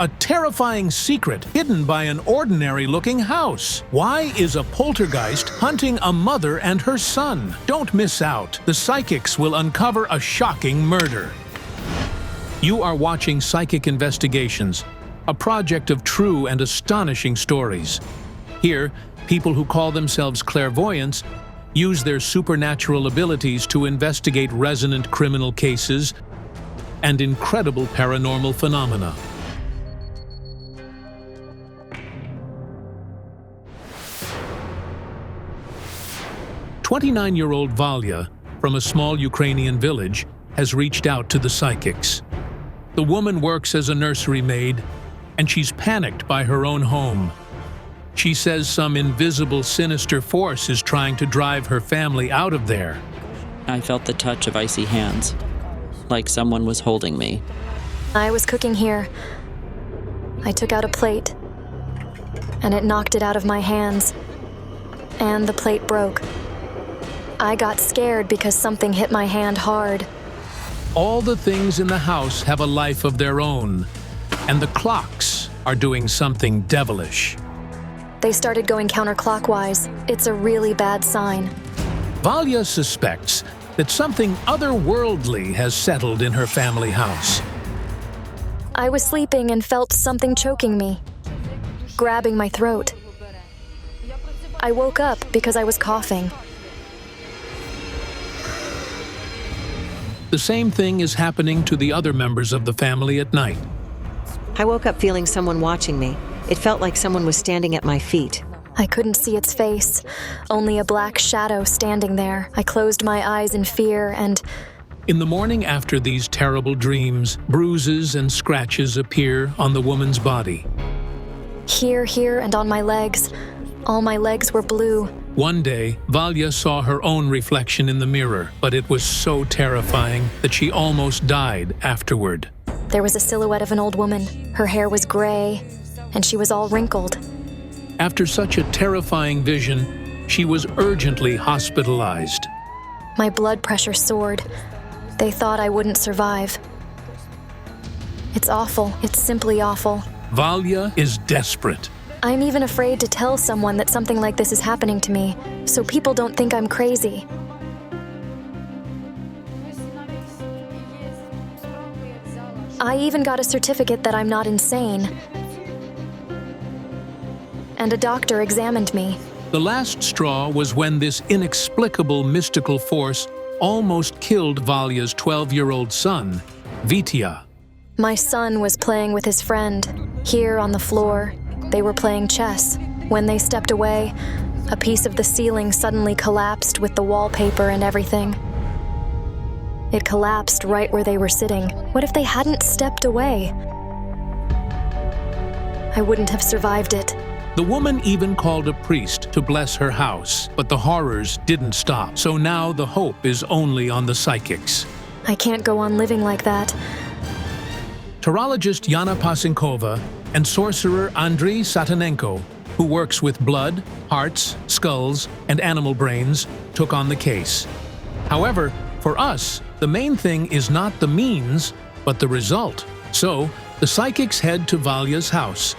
A terrifying secret hidden by an ordinary-looking house. Why is a poltergeist hunting a mother and her son? Don't miss out. The psychics will uncover a shocking murder. You are watching Psychic Investigations, a project of true and astonishing stories. Here, people who call themselves clairvoyants use their supernatural abilities to investigate resonant criminal cases and incredible paranormal phenomena. 29-year-old Valya, from a small Ukrainian village, has reached out to the psychics. The woman works as a nursery maid, and she's panicked by her own home. She says some invisible, sinister force is trying to drive her family out of there. I felt the touch of icy hands, like someone was holding me. I was cooking here. I took out a plate, and it knocked it out of my hands, and the plate broke. I got scared because something hit my hand hard. All the things in the house have a life of their own, and the clocks are doing something devilish. They started going counterclockwise. It's a really bad sign. Valya suspects that something otherworldly has settled in her family house. I was sleeping and felt something choking me, grabbing my throat. I woke up because I was coughing. The same thing is happening to the other members of the family at night. I woke up feeling someone watching me. It felt like someone was standing at my feet. I couldn't see its face, only a black shadow standing there. I closed my eyes in fear and... In the morning after these terrible dreams, bruises and scratches appear on the woman's body. Here, and on my legs. All my legs were blue. One day, Valya saw her own reflection in the mirror, but it was so terrifying that she almost died afterward. There was a silhouette of an old woman. Her hair was gray, and she was all wrinkled. After such a terrifying vision, she was urgently hospitalized. My blood pressure soared. They thought I wouldn't survive. It's awful. It's simply awful. Valya is desperate. I'm even afraid to tell someone that something like this is happening to me, so people don't think I'm crazy. I even got a certificate that I'm not insane. And a doctor examined me. The last straw was when this inexplicable mystical force almost killed Valya's 12-year-old son, Vitya. My son was playing with his friend. Here on the floor, they were playing chess. When they stepped away, a piece of the ceiling suddenly collapsed with the wallpaper and everything. It collapsed right where they were sitting. What if they hadn't stepped away? I wouldn't have survived it. The woman even called a priest to bless her house, but the horrors didn't stop. So now the hope is only on the psychics. I can't go on living like that. Tarologist Yana Pasinkova and sorcerer Andriy Satanenko, who works with blood, hearts, skulls, and animal brains, took on the case. However, for us, the main thing is not the means, but the result. So, the psychics head to Valya's house.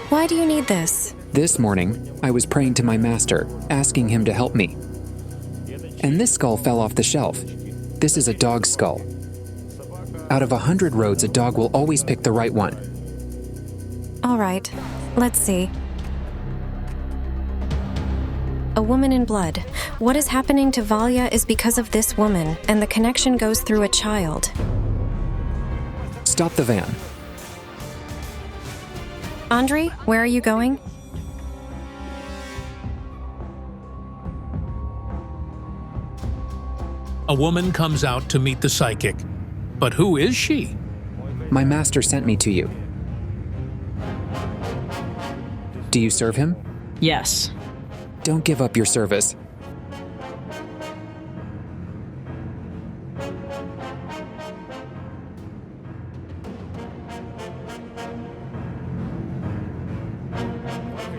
Why do you need this? This morning, I was praying to my master, asking him to help me. And this skull fell off the shelf. This is a dog's skull. Out of 100 roads, a dog will always pick the right one. All right, let's see. A woman in blood. What is happening to Valya is because of this woman, and the connection goes through a child. Stop the van. Andriy, where are you going? A woman comes out to meet the psychic. But who is she? My master sent me to you. Do you serve him? Yes. Don't give up your service.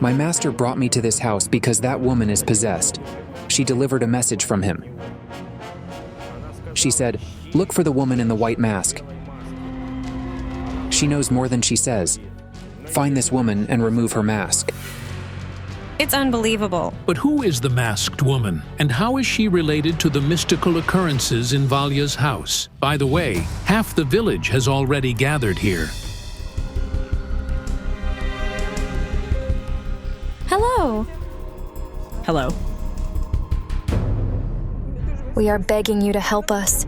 My master brought me to this house because that woman is possessed. She delivered a message from him. She said, "Look for the woman in the white mask. She knows more than she says. Find this woman and remove her mask. It's unbelievable. But who is the masked woman, and how is she related to the mystical occurrences in Valya's house? By the way, half the village has already gathered here. Hello. Hello. We are begging you to help us.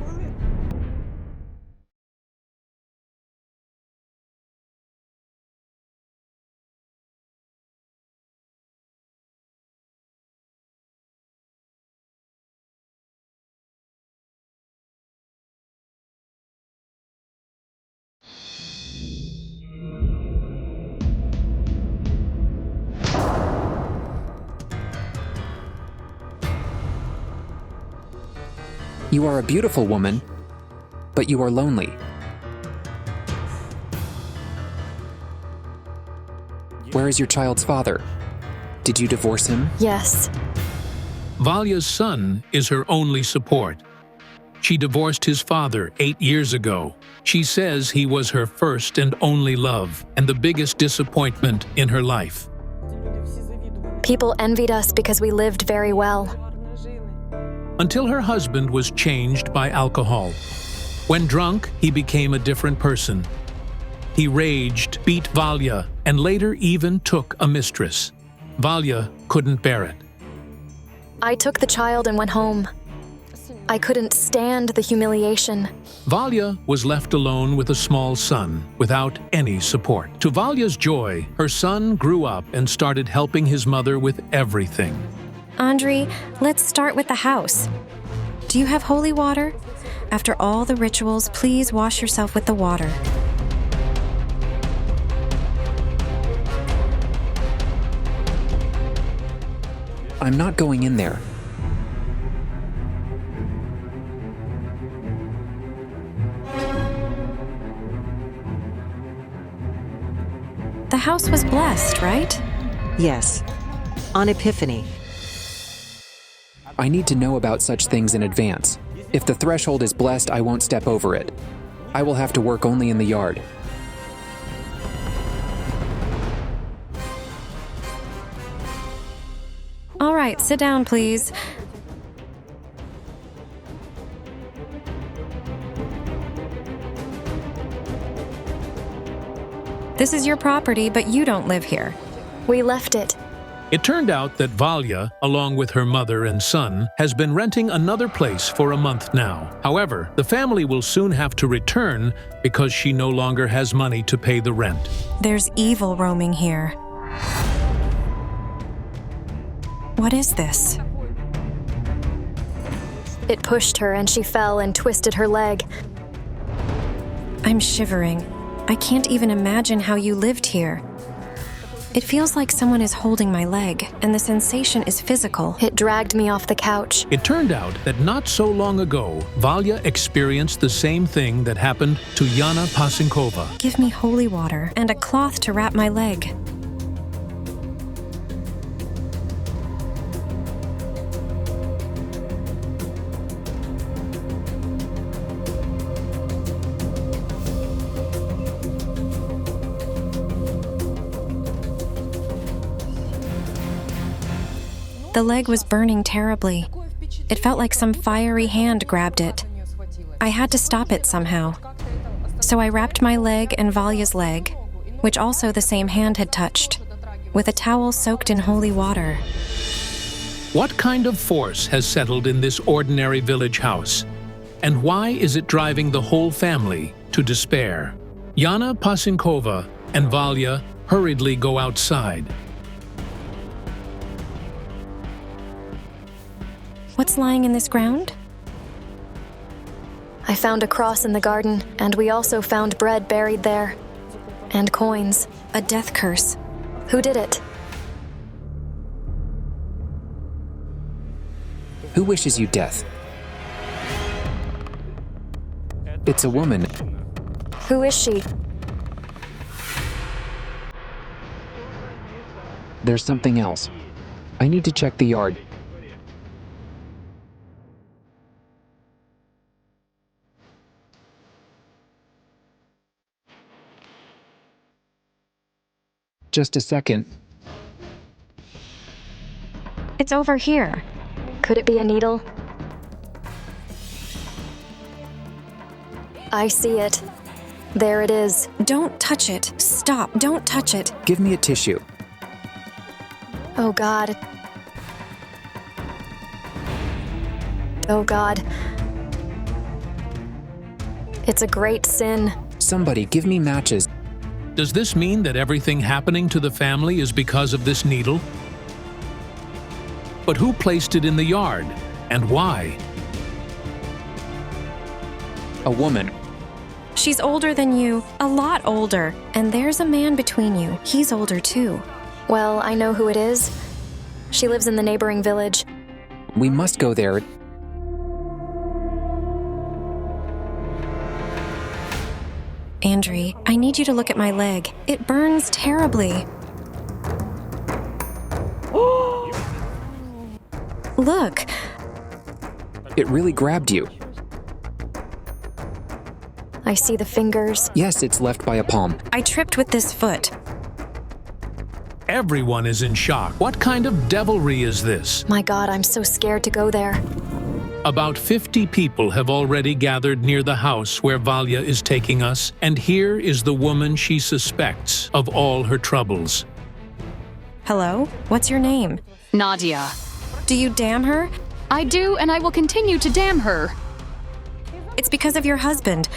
You are a beautiful woman, but you are lonely. Where is your child's father? Did you divorce him? Yes. Valya's son is her only support. She divorced his father 8 years ago. She says he was her first and only love, and the biggest disappointment in her life. People envied us because we lived very well. Until her husband was changed by alcohol. When drunk, he became a different person. He raged, beat Valya, and later even took a mistress. Valya couldn't bear it. I took the child and went home. I couldn't stand the humiliation. Valya was left alone with a small son, without any support. To Valya's joy, her son grew up and started helping his mother with everything. Andrei, let's start with the house. Do you have holy water? After all the rituals, please wash yourself with the water. I'm not going in there. The house was blessed, right? Yes. On Epiphany. I need to know about such things in advance. If the threshold is blessed, I won't step over it. I will have to work only in the yard. All right, sit down, please. This is your property, but you don't live here. We left it. It turned out that Valya, along with her mother and son, has been renting another place for a month now. However, the family will soon have to return because she no longer has money to pay the rent. There's evil roaming here. What is this? It pushed her and she fell and twisted her leg. I'm shivering. I can't even imagine how you lived here. It feels like someone is holding my leg, and the sensation is physical. It dragged me off the couch. It turned out that not so long ago, Valya experienced the same thing that happened to Yana Pasinkova. Give me holy water and a cloth to wrap my leg. The leg was burning terribly. It felt like some fiery hand grabbed it. I had to stop it somehow. So I wrapped my leg and Valya's leg, which also the same hand had touched, with a towel soaked in holy water. What kind of force has settled in this ordinary village house? And why is it driving the whole family to despair? Yana Pasinkova and Valya hurriedly go outside. What's lying in this ground? I found a cross in the garden, and we also found bread buried there. And coins. A death curse. Who did it? Who wishes you death? It's a woman. Who is she? There's something else. I need to check the yard. Just a second. It's over here. Could it be a needle? I see it. There it is. Don't touch it. Stop. Don't touch it. Give me a tissue. Oh God. Oh God. It's a great sin. Somebody give me matches. Does this mean that everything happening to the family is because of this needle? But who placed it in the yard, and why? A woman. She's older than you. A lot older. And there's a man between you. He's older too. Well, I know who it is. She lives in the neighboring village. We must go there. Andrew, I need you to look at my leg. It burns terribly. Look. It really grabbed you. I see the fingers. Yes, it's left by a palm. I tripped with this foot. Everyone is in shock. What kind of devilry is this? My God, I'm so scared to go there. About 50 people have already gathered near the house where Valya is taking us, and here is the woman she suspects of all her troubles. Hello? What's your name? Nadia. Do you damn her? I do, and I will continue to damn her. It's because of your husband.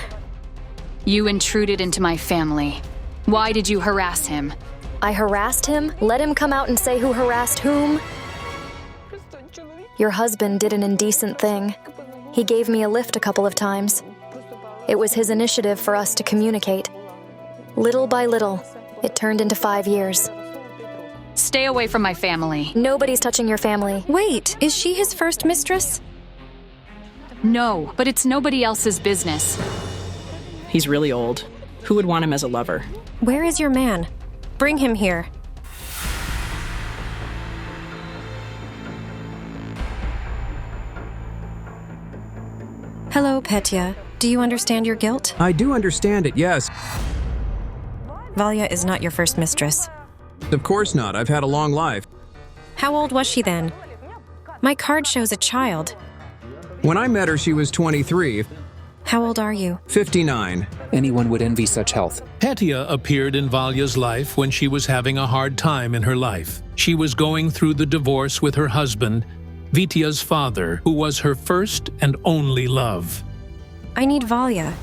You intruded into my family. Why did you harass him? I harassed him? Let him come out and say who harassed whom? Your husband did an indecent thing. He gave me a lift a couple of times. It was his initiative for us to communicate. Little by little, it turned into 5 years. Stay away from my family. Nobody's touching your family. Wait, is she his first mistress? No, but it's nobody else's business. He's really old. Who would want him as a lover? Where is your man? Bring him here. Hello, Petya. Do you understand your guilt? I do understand it, yes. Valya is not your first mistress. Of course not. I've had a long life. How old was she then? My card shows a child. When I met her, she was 23, How old are you? 59. Anyone would envy such health. Petya appeared in Valya's life when she was having a hard time in her life. She was going through the divorce with her husband, Vitya's father, who was her first and only love. I need Valya.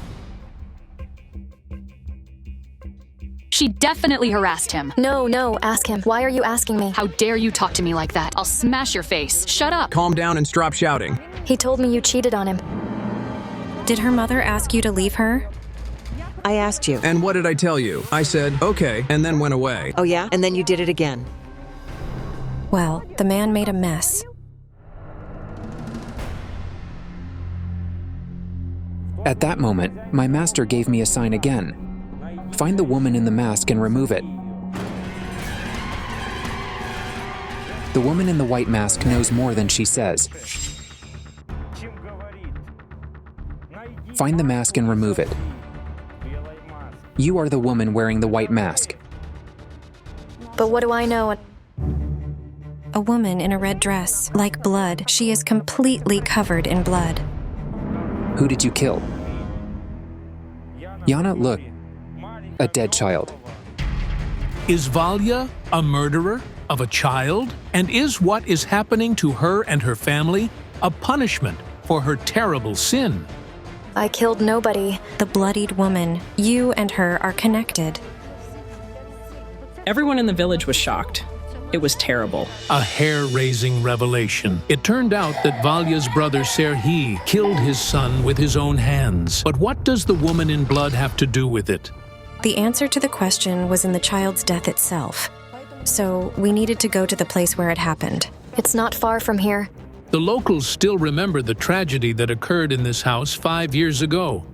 She definitely harassed him. No, ask him. Why are you asking me? How dare you talk to me like that? I'll smash your face. Shut up. Calm down and stop shouting. He told me you cheated on him. Did her mother ask you to leave her? I asked you. And what did I tell you? I said, okay, and then went away. Oh yeah? And then you did it again. Well, the man made a mess. At that moment, my master gave me a sign again. Find the woman in the mask and remove it. The woman in the white mask knows more than she says. Find the mask and remove it. You are the woman wearing the white mask. But what do I know? A woman in a red dress, like blood. She is completely covered in blood. Who did you kill? Yana, look. A dead child. Is Valya a murderer of a child? And is what is happening to her and her family a punishment for her terrible sin? I killed nobody. The bloodied woman. You and her are connected. Everyone in the village was shocked. It was terrible. A hair-raising revelation. It turned out that Valya's brother Serhiy killed his son with his own hands. But what does the woman in blood have to do with it? The answer to the question was in the child's death itself. So we needed to go to the place where it happened. It's not far from here. The locals still remember the tragedy that occurred in this house 5 years ago.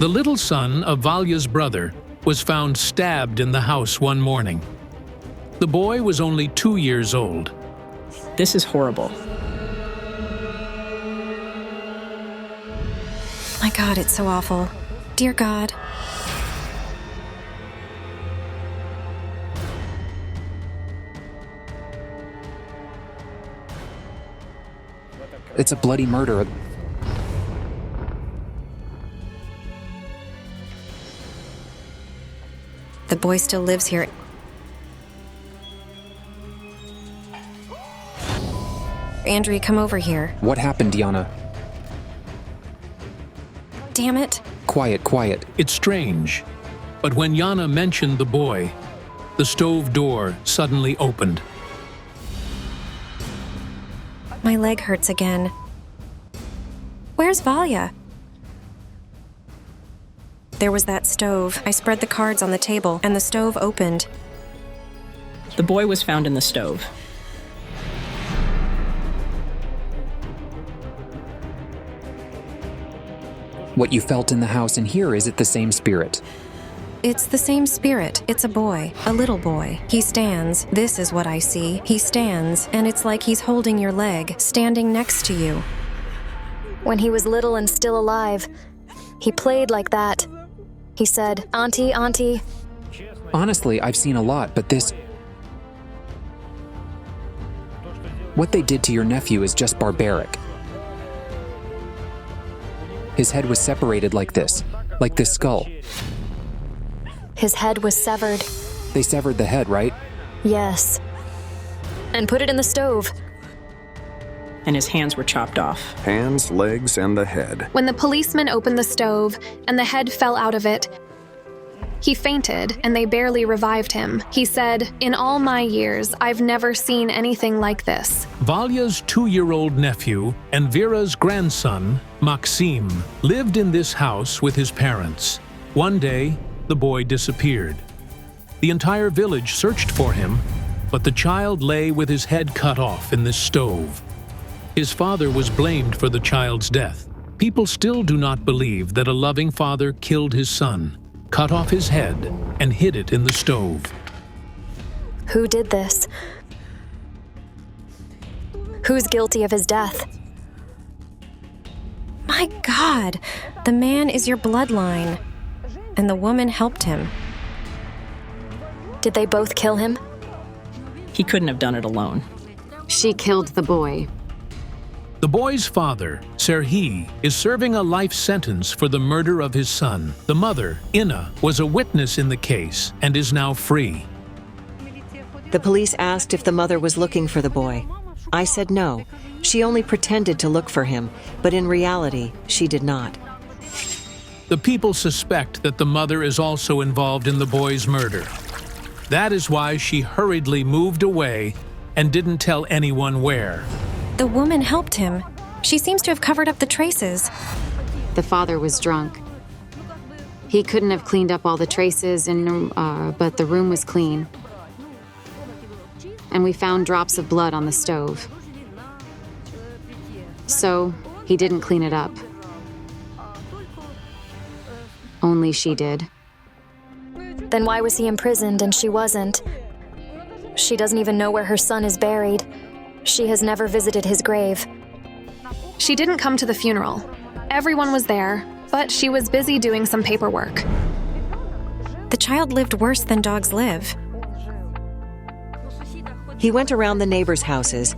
The little son of Valya's brother was found stabbed in the house one morning. The boy was only 2 years old. This is horrible. My God, it's so awful. Dear God. It's a bloody murder. The boy still lives here. Andrea, come over here. What happened, Yana? Damn it. Quiet, quiet. It's strange, but when Yana mentioned the boy, the stove door suddenly opened. My leg hurts again. Where's Valya? There was that stove. I spread the cards on the table, and the stove opened. The boy was found in the stove. What you felt in the house and here, is it the same spirit? It's the same spirit. It's a boy, a little boy. He stands. This is what I see. He stands, and it's like he's holding your leg, standing next to you. When he was little and still alive, he played like that. He said, "Auntie, auntie." Honestly, I've seen a lot, but this... What they did to your nephew is just barbaric. His head was separated like this skull. His head was severed. They severed the head, right? Yes. And put it in the stove. And his hands were chopped off. Hands, legs, and the head. When the policeman opened the stove and the head fell out of it, he fainted and they barely revived him. He said, "In all my years, I've never seen anything like this." Valya's 2-year-old nephew and Vera's grandson, Maxim, lived in this house with his parents. One day, the boy disappeared. The entire village searched for him, but the child lay with his head cut off in this stove. His father was blamed for the child's death. People still do not believe that a loving father killed his son, cut off his head, and hid it in the stove. Who did this? Who's guilty of his death? My God, the man is your bloodline. And the woman helped him. Did they both kill him? He couldn't have done it alone. She killed the boy. The boy's father, Serhiy, is serving a life sentence for the murder of his son. The mother, Inna, was a witness in the case and is now free. The police asked if the mother was looking for the boy. I said no. She only pretended to look for him, but in reality, she did not. The people suspect that the mother is also involved in the boy's murder. That is why she hurriedly moved away and didn't tell anyone where. The woman helped him. She seems to have covered up the traces. The father was drunk. He couldn't have cleaned up all the traces, but the room was clean. And we found drops of blood on the stove. So, he didn't clean it up. Only she did. Then why was he imprisoned and she wasn't? She doesn't even know where her son is buried. She has never visited his grave. She didn't come to the funeral. Everyone was there, but she was busy doing some paperwork. The child lived worse than dogs live. He went around the neighbors' houses,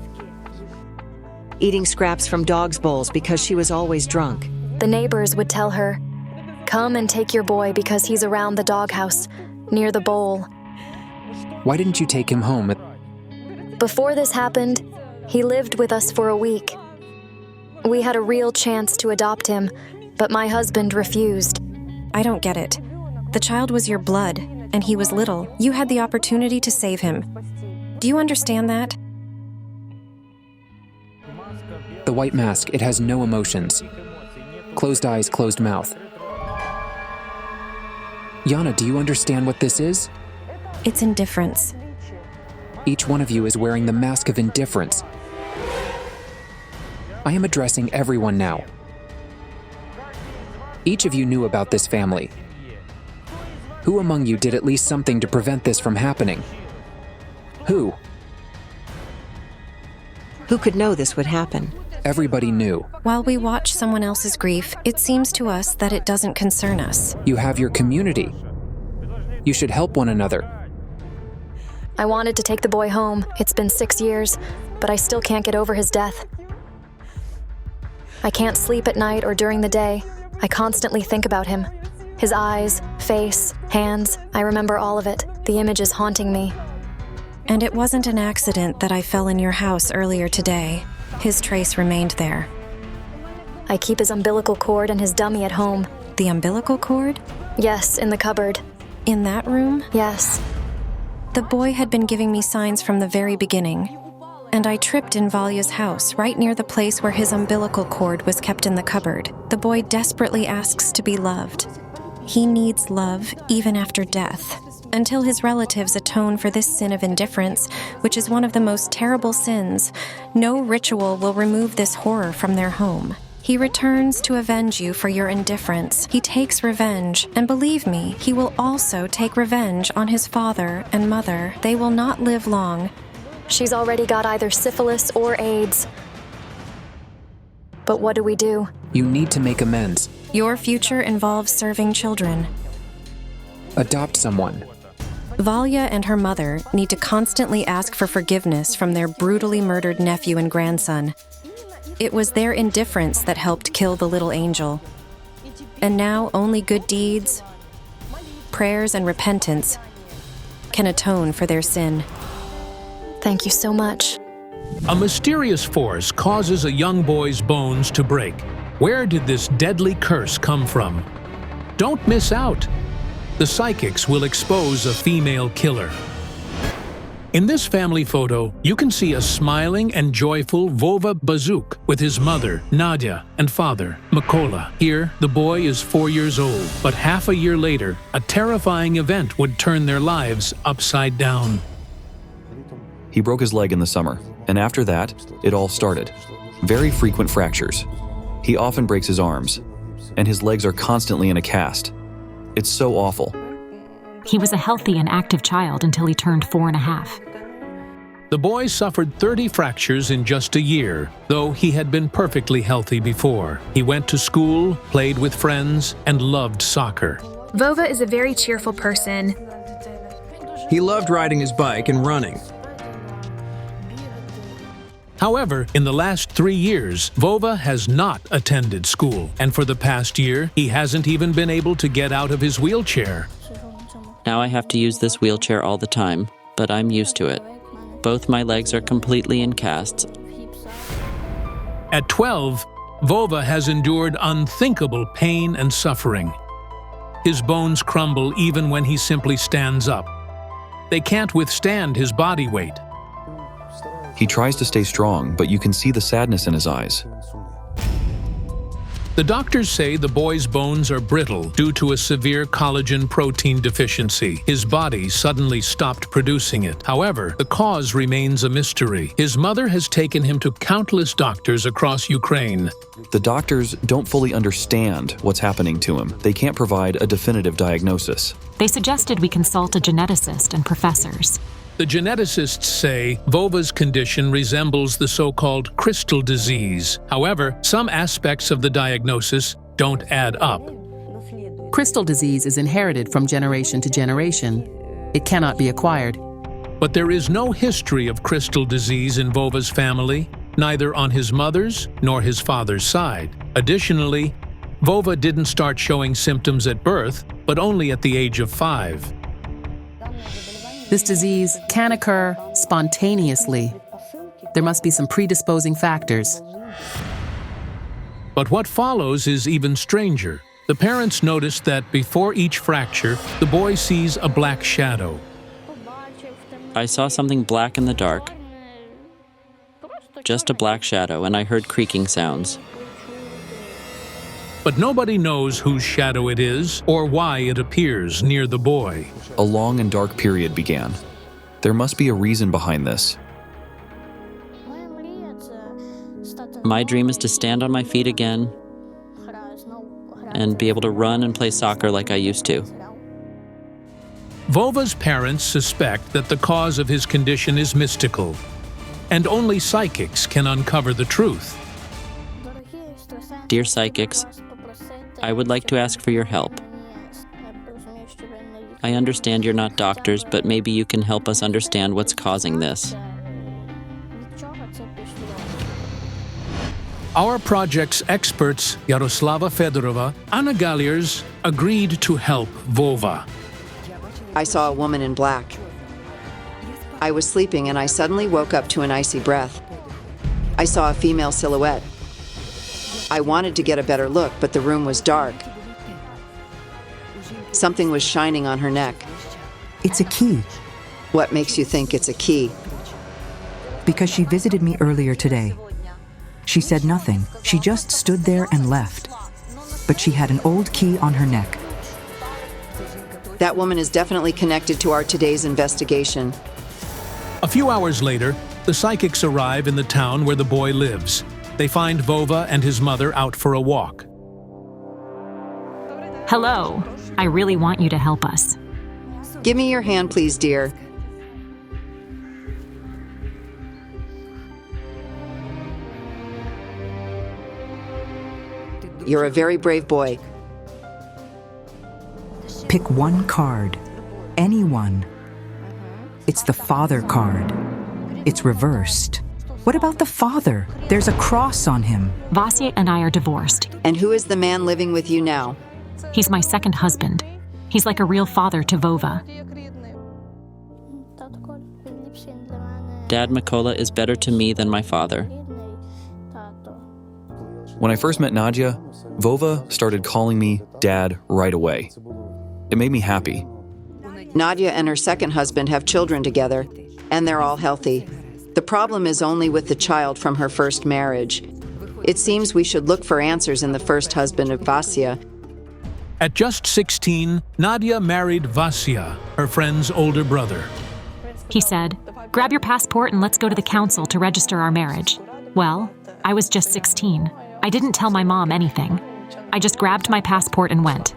eating scraps from dogs' bowls because she was always drunk. The neighbors would tell her, "Come and take your boy because he's around the doghouse, near the bowl." Why didn't you take him home? Before this happened, he lived with us for a week. We had a real chance to adopt him, but my husband refused. I don't get it. The child was your blood, and he was little. You had the opportunity to save him. Do you understand that? The white mask, it has no emotions. Closed eyes, closed mouth. Yana, do you understand what this is? It's indifference. Each one of you is wearing the mask of indifference. I am addressing everyone now. Each of you knew about this family. Who among you did at least something to prevent this from happening? Who? Who could know this would happen? Everybody knew. While we watch someone else's grief, it seems to us that it doesn't concern us. You have your community. You should help one another. I wanted to take the boy home. It's been 6 years, but I still can't get over his death. I can't sleep at night or during the day. I constantly think about him. His eyes, face, hands, I remember all of it. The image is haunting me. And it wasn't an accident that I fell in your house earlier today. His trace remained there. I keep his umbilical cord and his dummy at home. The umbilical cord? Yes, in the cupboard. In that room? Yes. The boy had been giving me signs from the very beginning, and I tripped in Valya's house, right near the place where his umbilical cord was kept in the cupboard. The boy desperately asks to be loved. He needs love even after death, until his relatives atone for this sin of indifference, which is one of the most terrible sins. No ritual will remove this horror from their home. He returns to avenge you for your indifference. He takes revenge, and believe me, he will also take revenge on his father and mother. They will not live long. She's already got either syphilis or AIDS. But what do we do? You need to make amends. Your future involves serving children. Adopt someone. Valya and her mother need to constantly ask for forgiveness from their brutally murdered nephew and grandson. It was their indifference that helped kill the little angel. And now only good deeds, prayers, and repentance can atone for their sin. Thank you so much. A mysterious force causes a young boy's bones to break. Where did this deadly curse come from? Don't miss out. The psychics will expose a female killer. In this family photo, you can see a smiling and joyful Vova Bazuk with his mother, Nadia, and father, Mykola. Here, the boy is 4 years old, but half a year later, a terrifying event would turn their lives upside down. He broke his leg in the summer, and after that, it all started. Very frequent fractures. He often breaks his arms, and his legs are constantly in a cast. It's so awful. He was a healthy and active child until he turned 4.5. The boy suffered 30 fractures in just a year, though he had been perfectly healthy before. He went to school, played with friends, and loved soccer. Vova is a very cheerful person. He loved riding his bike and running. However, in the last 3 years, Vova has not attended school, and for the past year, he hasn't even been able to get out of his wheelchair. Now I have to use this wheelchair all the time, but I'm used to it. Both my legs are completely in casts. At 12, Vova has endured unthinkable pain and suffering. His bones crumble even when he simply stands up. They can't withstand his body weight. He tries to stay strong, but you can see the sadness in his eyes. The doctors say the boy's bones are brittle due to a severe collagen protein deficiency. His body suddenly stopped producing it. However, the cause remains a mystery. His mother has taken him to countless doctors across Ukraine. The doctors don't fully understand what's happening to him. They can't provide a definitive diagnosis. They suggested we consult a geneticist and professors. The geneticists say Vova's condition resembles the so-called crystal disease. However, some aspects of the diagnosis don't add up. Crystal disease is inherited from generation to generation. It cannot be acquired. But there is no history of crystal disease in Vova's family, neither on his mother's nor his father's side. Additionally, Vova didn't start showing symptoms at birth, but only at the age of 5. This disease can occur spontaneously. There must be some predisposing factors. But what follows is even stranger. The parents notice that before each fracture, the boy sees a black shadow. I saw something black in the dark. Just a black shadow, and I heard creaking sounds. But nobody knows whose shadow it is or why it appears near the boy. A long and dark period began. There must be a reason behind this. My dream is to stand on my feet again and be able to run and play soccer like I used to. Vova's parents suspect that the cause of his condition is mystical, and only psychics can uncover the truth. Dear psychics, I would like to ask for your help. I understand you're not doctors, but maybe you can help us understand what's causing this. Our project's experts, Yaroslava Fedorova, Anna Galiers, agreed to help Vova. I saw a woman in black. I was sleeping and I suddenly woke up to an icy breath. I saw a female silhouette. I wanted to get a better look, but the room was dark. Something was shining on her neck. It's a key. What makes you think it's a key? Because she visited me earlier today. She said nothing. She just stood there and left. But she had an old key on her neck. That woman is definitely connected to our today's investigation. A few hours later, the psychics arrive in the town where the boy lives. They find Vova and his mother out for a walk. Hello. I really want you to help us. Give me your hand, please, dear. You're a very brave boy. Pick one card. Any one. It's the father card. It's reversed. What about the father? There's a cross on him. Vasya and I are divorced. And who is the man living with you now? He's my second husband. He's like a real father to Vova. Dad Mikola is better to me than my father. When I first met Nadia, Vova started calling me Dad right away. It made me happy. Nadia and her second husband have children together, and they're all healthy. The problem is only with the child from her first marriage. It seems we should look for answers in the first husband of Vasya. At just 16, Nadia married Vasya, her friend's older brother. He said, "Grab your passport and let's go to the council to register our marriage." Well, I was just 16. I didn't tell my mom anything. I just grabbed my passport and went.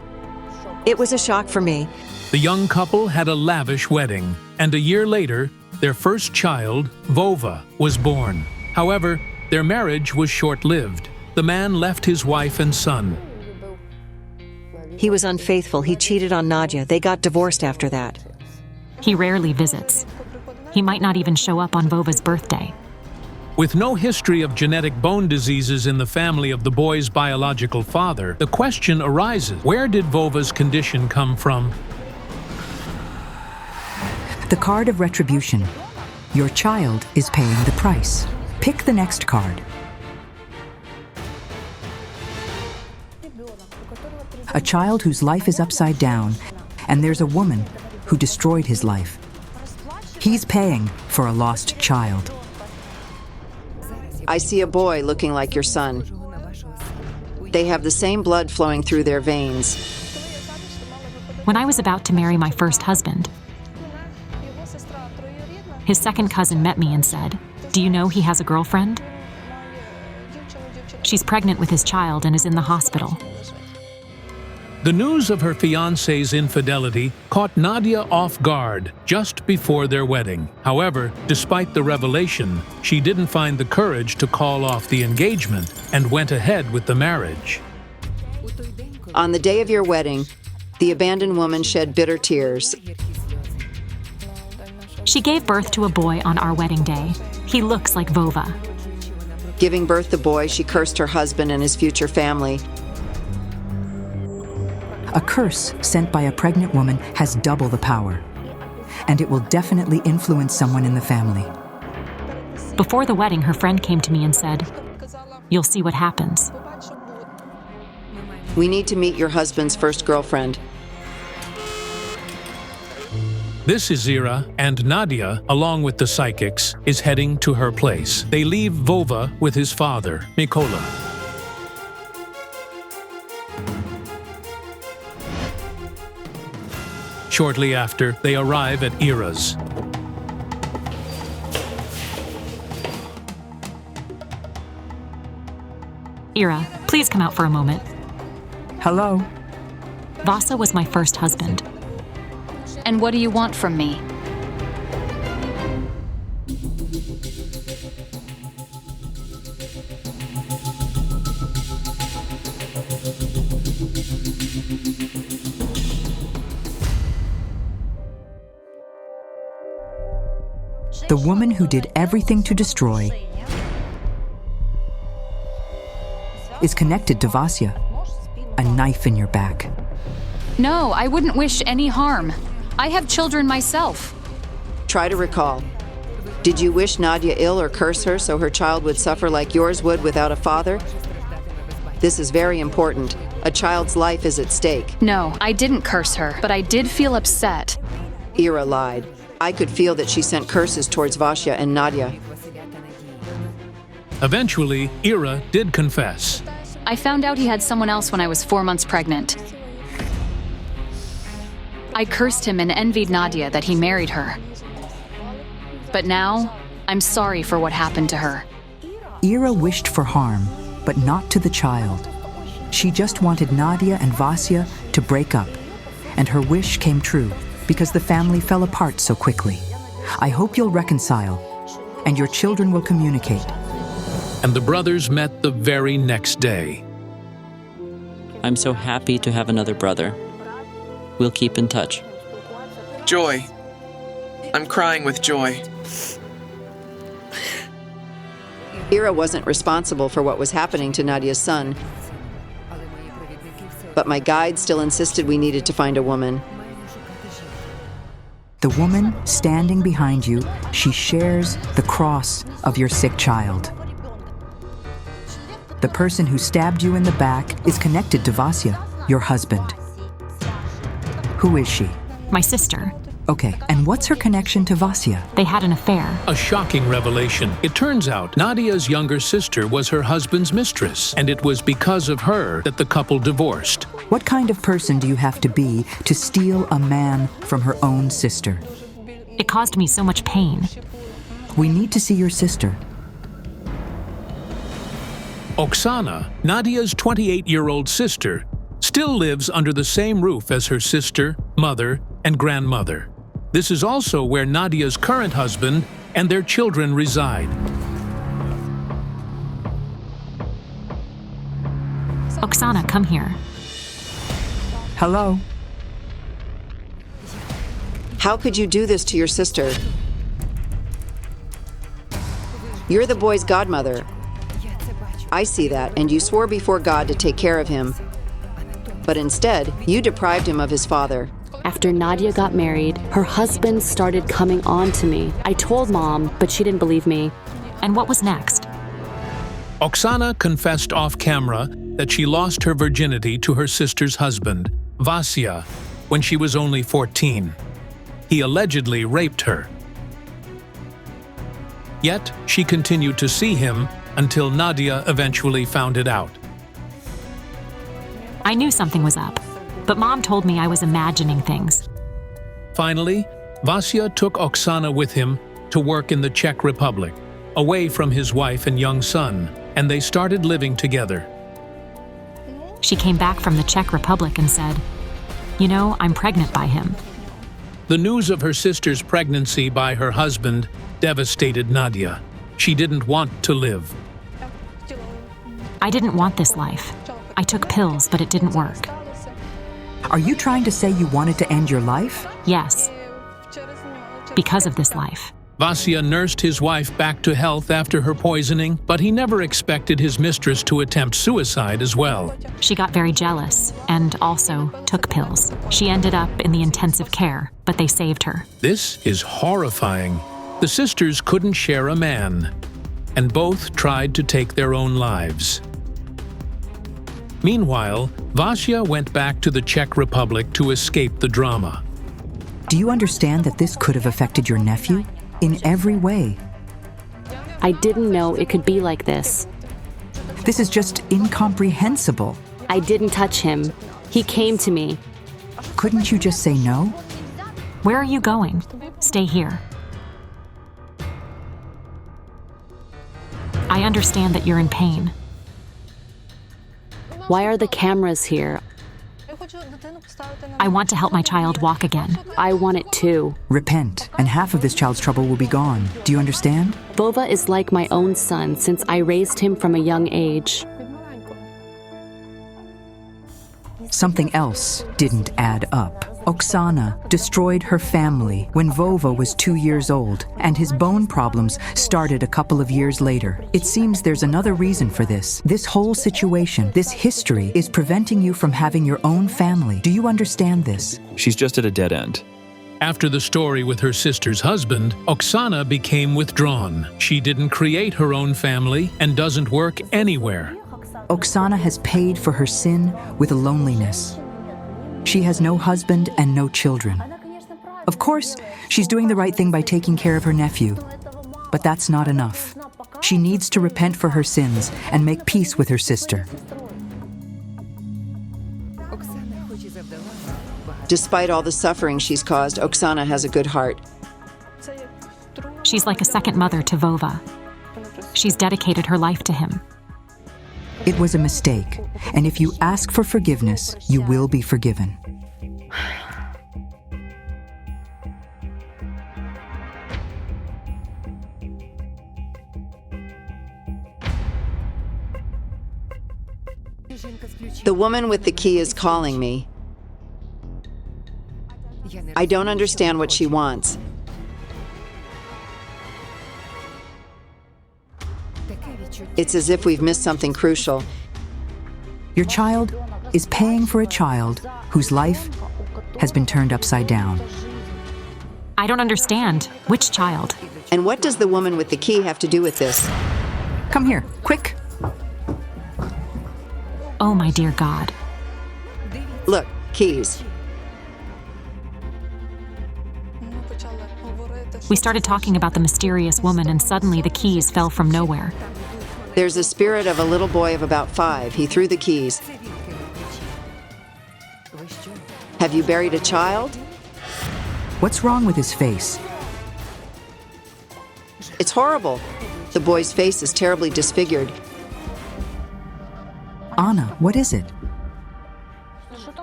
It was a shock for me. The young couple had a lavish wedding, and a year later, their first child, Vova, was born. However, their marriage was short-lived. The man left his wife and son. He was unfaithful. He cheated on Nadia. They got divorced after that. He rarely visits. He might not even show up on Vova's birthday. With no history of genetic bone diseases in the family of the boy's biological father, the question arises, where did Vova's condition come from? The card of retribution. Your child is paying the price. Pick the next card. A child whose life is upside down, and there's a woman who destroyed his life. He's paying for a lost child. I see a boy looking like your son. They have the same blood flowing through their veins. When I was about to marry my first husband, his second cousin met me and said, "Do you know he has a girlfriend? She's pregnant with his child and is in the hospital." The news of her fiancé's infidelity caught Nadia off guard just before their wedding. However, despite the revelation, she didn't find the courage to call off the engagement and went ahead with the marriage. On the day of your wedding, the abandoned woman shed bitter tears. She gave birth to a boy on our wedding day. He looks like Vova. Giving birth to the boy, she cursed her husband and his future family. A curse sent by a pregnant woman has double the power, and it will definitely influence someone in the family. Before the wedding, her friend came to me and said, "You'll see what happens." We need to meet your husband's first girlfriend. This is Zira, and Nadia, along with the psychics, is heading to her place. They leave Vova with his father, Mikola. Shortly after, they arrive at Ira's. Ira, please come out for a moment. Hello? Vasa was my first husband. And what do you want from me? The woman who did everything to destroy is connected to Vasya. A knife in your back. No, I wouldn't wish any harm. I have children myself. Try to recall. Did you wish Nadia ill or curse her so her child would suffer like yours would without a father? This is very important. A child's life is at stake. No, I didn't curse her, but I did feel upset. Ira lied. I could feel that she sent curses towards Vasya and Nadia. Eventually, Ira did confess. I found out he had someone else when I was 4 months pregnant. I cursed him and envied Nadia that he married her. But now, I'm sorry for what happened to her. Ira wished for harm, but not to the child. She just wanted Nadia and Vasya to break up, and her wish came true because the family fell apart so quickly. I hope you'll reconcile, and your children will communicate. And the brothers met the very next day. I'm so happy to have another brother. We'll keep in touch. Joy. I'm crying with joy. Ira wasn't responsible for what was happening to Nadia's son, but my guide still insisted we needed to find a woman. The woman standing behind you, she shares the cross of your sick child. The person who stabbed you in the back is connected to Vasya, your husband. Who is she? My sister. Okay, and what's her connection to Vasya? They had an affair. A shocking revelation. It turns out Nadia's younger sister was her husband's mistress, and it was because of her that the couple divorced. What kind of person do you have to be to steal a man from her own sister? It caused me so much pain. We need to see your sister. Oksana, Nadia's 28-year-old sister, still lives under the same roof as her sister, mother, and grandmother. This is also where Nadia's current husband and their children reside. Oksana, come here. Hello? How could you do this to your sister? You're the boy's godmother. I see that, and you swore before God to take care of him. But instead, you deprived him of his father. After Nadia got married, her husband started coming on to me. I told Mom, but she didn't believe me. And what was next? Oksana confessed off camera that she lost her virginity to her sister's husband, Vasya, when she was only 14. He allegedly raped her. Yet, she continued to see him until Nadia eventually found it out. I knew something was up, but Mom told me I was imagining things. Finally, Vasya took Oksana with him to work in the Czech Republic, away from his wife and young son, and they started living together. She came back from the Czech Republic and said, "You know, I'm pregnant by him." The news of her sister's pregnancy by her husband devastated Nadia. She didn't want to live. I didn't want this life. I took pills, but it didn't work. Are you trying to say you wanted to end your life? Yes. Because of this life. Vasya nursed his wife back to health after her poisoning, but he never expected his mistress to attempt suicide as well. She got very jealous and also took pills. She ended up in the intensive care, but they saved her. This is horrifying. The sisters couldn't share a man, and both tried to take their own lives. Meanwhile, Vasya went back to the Czech Republic to escape the drama. Do you understand that this could have affected your nephew? In every way. I didn't know it could be like this. This is just incomprehensible. I didn't touch him. He came to me. Couldn't you just say no? Where are you going? Stay here. I understand that you're in pain. Why are the cameras here? I want to help my child walk again. I want it too. Repent, and half of this child's trouble will be gone. Do you understand? Vova is like my own son since I raised him from a young age. Something else didn't add up. Oksana destroyed her family when Vova was 2 years old, and his bone problems started a couple of years later. It seems there's another reason for this. This whole situation, this history, is preventing you from having your own family. Do you understand this? She's just at a dead end. After the story with her sister's husband, Oksana became withdrawn. She didn't create her own family and doesn't work anywhere. Oksana has paid for her sin with loneliness. She has no husband and no children. Of course, she's doing the right thing by taking care of her nephew, but that's not enough. She needs to repent for her sins and make peace with her sister. Despite all the suffering she's caused, Oksana has a good heart. She's like a second mother to Vova. She's dedicated her life to him. It was a mistake, and if you ask for forgiveness, you will be forgiven. The woman with the key is calling me. I don't understand what she wants. It's as if we've missed something crucial. Your child is paying for a child whose life has been turned upside down. I don't understand. Which child? And what does the woman with the key have to do with this? Come here, quick. Oh, my dear God. Look, keys. We started talking about the mysterious woman, and suddenly the keys fell from nowhere. There's a spirit of a little boy of about 5. He threw the keys. Have you buried a child? What's wrong with his face? It's horrible. The boy's face is terribly disfigured. Anna, what is it?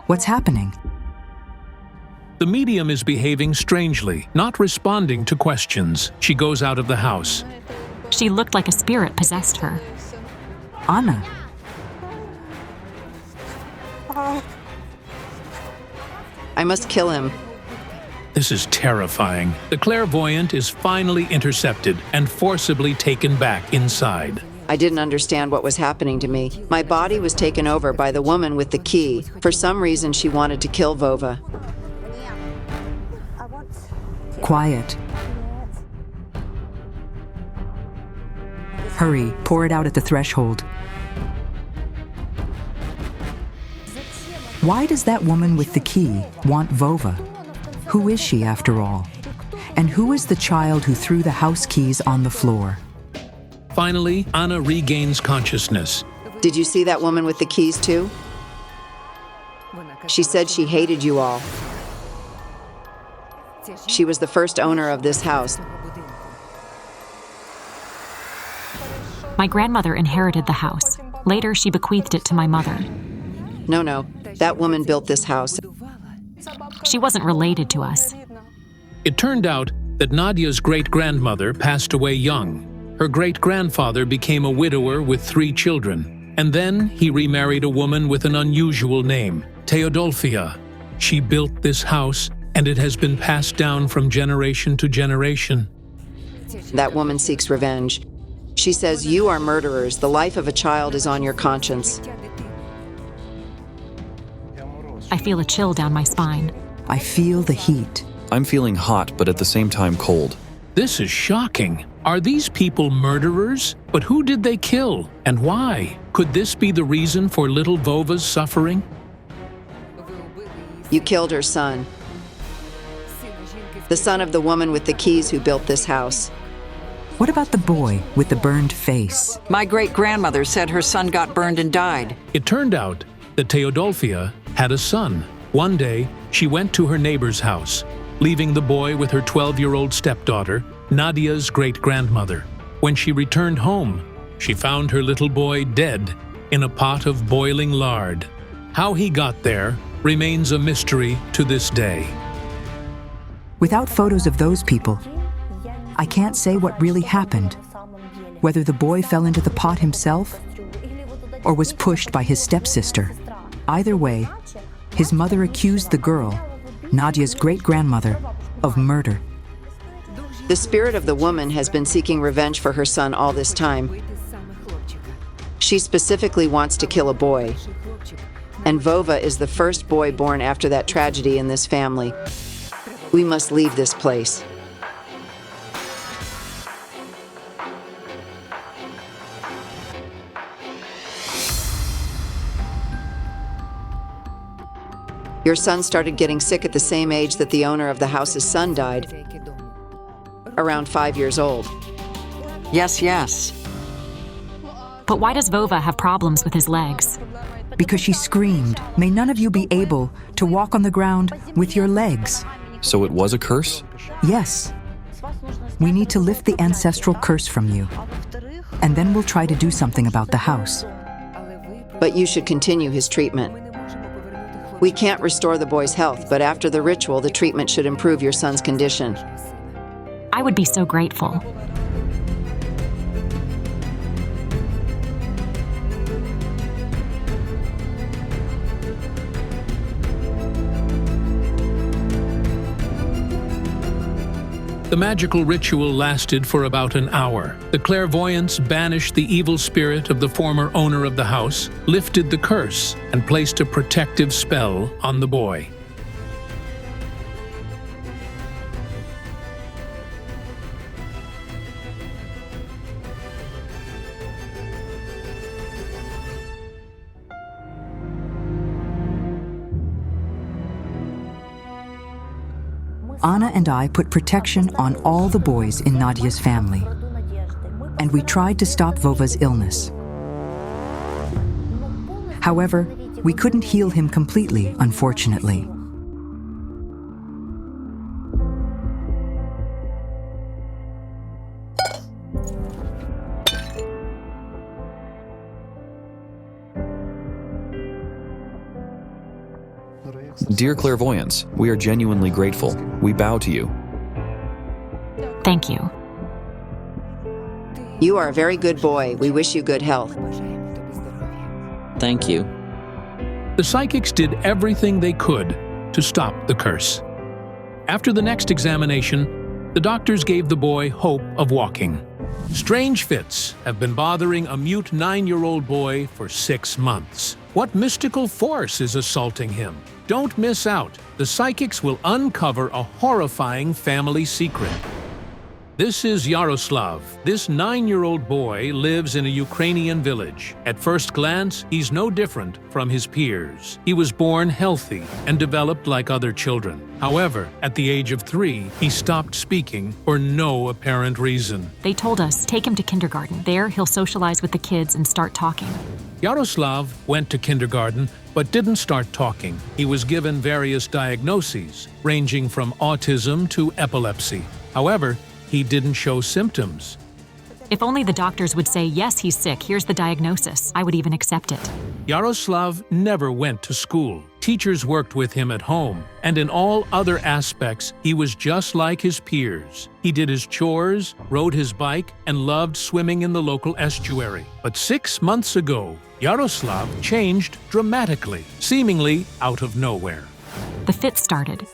What's happening? The medium is behaving strangely, not responding to questions. She goes out of the house. She looked like a spirit possessed her. Anna. I must kill him. This is terrifying. The clairvoyant is finally intercepted and forcibly taken back inside. I didn't understand what was happening to me. My body was taken over by the woman with the key. For some reason, she wanted to kill Vova. Quiet. Hurry, pour it out at the threshold. Why does that woman with the key want Vova? Who is she, after all? And who is the child who threw the house keys on the floor? Finally, Anna regains consciousness. Did you see that woman with the keys too? She said she hated you all. She was the first owner of this house. My grandmother inherited the house. Later, she bequeathed it to my mother. No, that woman built this house. She wasn't related to us. It turned out that Nadia's great-grandmother passed away young. Her great-grandfather became a widower with 3 children, and then he remarried a woman with an unusual name, Teodolfia. She built this house, and it has been passed down from generation to generation. That woman seeks revenge. She says you are murderers. The life of a child is on your conscience. I feel a chill down my spine. I feel the heat. I'm feeling hot, but at the same time cold. This is shocking. Are these people murderers? But who did they kill, and why? Could this be the reason for little Vova's suffering? You killed her son. The son of the woman with the keys who built this house. What about the boy with the burned face? My great-grandmother said her son got burned and died. It turned out that Teodolfia had a son. One day, she went to her neighbor's house, leaving the boy with her 12-year-old stepdaughter, Nadia's great-grandmother. When she returned home, she found her little boy dead in a pot of boiling lard. How he got there remains a mystery to this day. Without photos of those people, I can't say what really happened, whether the boy fell into the pot himself or was pushed by his stepsister. Either way, his mother accused the girl, Nadia's great-grandmother, of murder. The spirit of the woman has been seeking revenge for her son all this time. She specifically wants to kill a boy. And Vova is the first boy born after that tragedy in this family. We must leave this place. Your son started getting sick at the same age that the owner of the house's son died. Around 5 years old. Yes. But why does Vova have problems with his legs? Because she screamed, "May none of you be able to walk on the ground with your legs." So it was a curse? Yes. We need to lift the ancestral curse from you. And then we'll try to do something about the house. But you should continue his treatment. We can't restore the boy's health, but after the ritual, the treatment should improve your son's condition. I would be so grateful. The magical ritual lasted for about an hour. The clairvoyants banished the evil spirit of the former owner of the house, lifted the curse, and placed a protective spell on the boy. Anna and I put protection on all the boys in Nadia's family, and we tried to stop Vova's illness. However, we couldn't heal him completely, unfortunately. Dear clairvoyants, we are genuinely grateful. We bow to you. Thank you. You are a very good boy. We wish you good health. Thank you. The psychics did everything they could to stop the curse. After the next examination, the doctors gave the boy hope of walking. Strange fits have been bothering a mute 9-year-old boy for 6 months. What mystical force is assaulting him? Don't miss out. The psychics will uncover a horrifying family secret. This is Yaroslav. This 9-year-old boy lives in a Ukrainian village. At first glance, he's no different from his peers. He was born healthy and developed like other children. However, at the age of 3, he stopped speaking for no apparent reason. They told us, take him to kindergarten. There, he'll socialize with the kids and start talking. Yaroslav went to kindergarten but didn't start talking. He was given various diagnoses, ranging from autism to epilepsy. However, he didn't show symptoms. If only the doctors would say, yes, he's sick, here's the diagnosis, I would even accept it. Yaroslav never went to school. Teachers worked with him at home, and in all other aspects, he was just like his peers. He did his chores, rode his bike, and loved swimming in the local estuary. But 6 months ago, Yaroslav changed dramatically, seemingly out of nowhere. The fit started.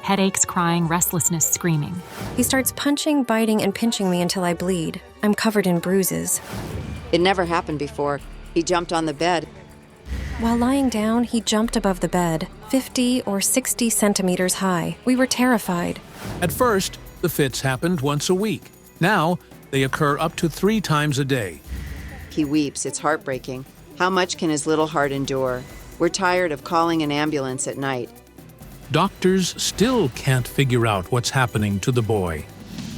Headaches, crying, restlessness, screaming. He starts punching, biting, and pinching me until I bleed. I'm covered in bruises. It never happened before. He jumped on the bed. While lying down, he jumped above the bed, 50 or 60 centimeters high. We were terrified. At first, the fits happened once a week. Now, they occur up to 3 times a day. He weeps. It's heartbreaking. How much can his little heart endure? We're tired of calling an ambulance at night. Doctors still can't figure out what's happening to the boy.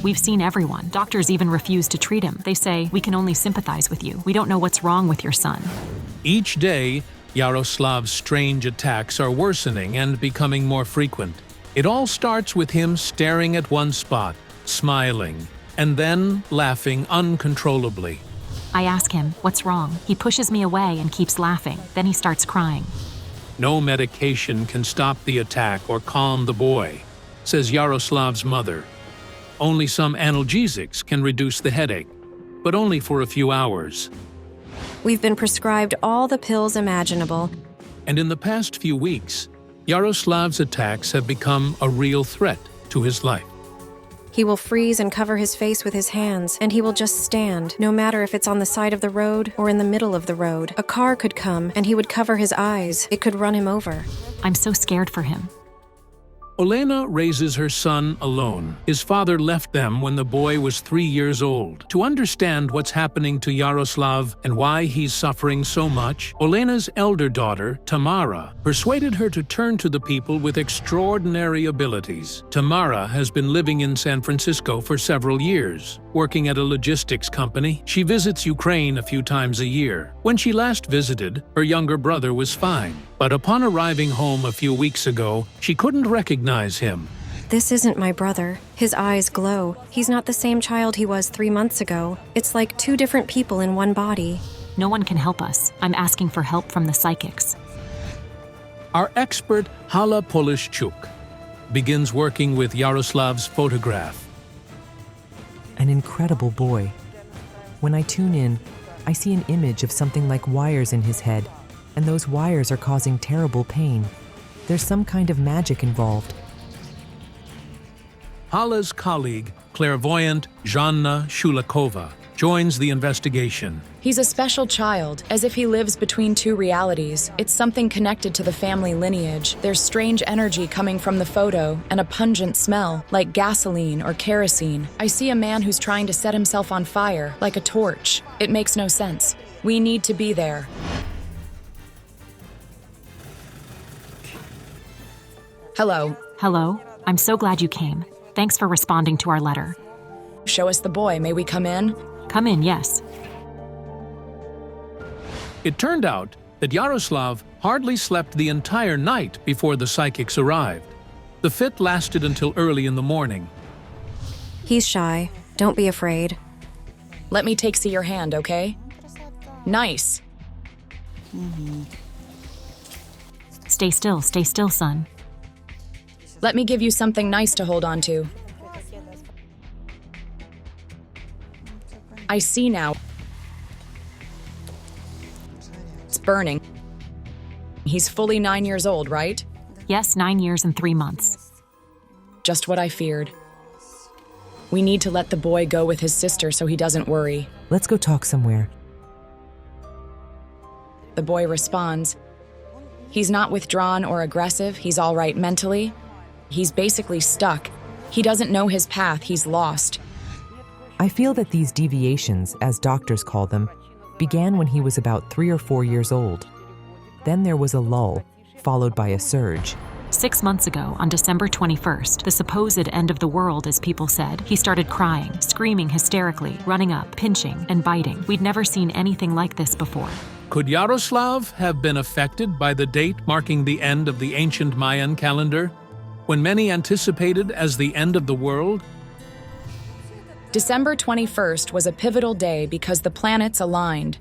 We've seen everyone. Doctors even refuse to treat him. They say, we can only sympathize with you. We don't know what's wrong with your son. Each day, Yaroslav's strange attacks are worsening and becoming more frequent. It all starts with him staring at one spot, smiling, and then laughing uncontrollably. I ask him, what's wrong? He pushes me away and keeps laughing. Then he starts crying. No medication can stop the attack or calm the boy, says Yaroslav's mother. Only some analgesics can reduce the headache, but only for a few hours. We've been prescribed all the pills imaginable, And in the past few weeks, Yaroslav's attacks have become a real threat to his life. He will freeze and cover his face with his hands, and he will just stand, no matter if it's on the side of the road or in the middle of the road. A car could come, and he would cover his eyes. It could run him over. I'm so scared for him. Olena raises her son alone. His father left them when the boy was 3 years old. To understand what's happening to Yaroslav and why he's suffering so much, Olena's elder daughter, Tamara, persuaded her to turn to the people with extraordinary abilities. Tamara has been living in San Francisco for several years. Working at a logistics company, she visits Ukraine a few times a year. When she last visited, her younger brother was fine. But upon arriving home a few weeks ago, she couldn't recognize him. This isn't my brother. His eyes glow. He's not the same child he was 3 months ago. It's like 2 different people in one body. No one can help us. I'm asking for help from the psychics. Our expert, Hala Polishchuk, begins working with Yaroslav's photograph. An incredible boy. When I tune in, I see an image of something like wires in his head, and those wires are causing terrible pain. There's some kind of magic involved. Hala's colleague, clairvoyant Zhanna Shulakova, joins the investigation. He's a special child, as if he lives between 2 realities. It's something connected to the family lineage. There's strange energy coming from the photo, and a pungent smell, like gasoline or kerosene. I see a man who's trying to set himself on fire, like a torch. It makes no sense. We need to be there. Hello. Hello. I'm so glad you came. Thanks for responding to our letter. Show us the boy. May we come in? Come in, yes. It turned out that Yaroslav hardly slept the entire night before the psychics arrived. The fit lasted until early in the morning. He's shy. Don't be afraid. Let me see your hand, okay? Nice. Stay still, son. Let me give you something nice to hold on to. I see now. It's burning. He's fully 9 years old, right? Yes, 9 years and 3 months. Just what I feared. We need to let the boy go with his sister so he doesn't worry. Let's go talk somewhere. The boy responds. He's not withdrawn or aggressive. He's all right mentally. He's basically stuck. He doesn't know his path. He's lost. I feel that these deviations, as doctors call them, began when he was about 3 or 4 years old. Then there was a lull, followed by a surge. 6 months ago, on December 21st, the supposed end of the world, as people said, he started crying, screaming hysterically, running up, pinching, and biting. We'd never seen anything like this before. Could Yaroslav have been affected by the date marking the end of the ancient Mayan calendar, when many anticipated as the end of the world? December 21st was a pivotal day because the planets aligned.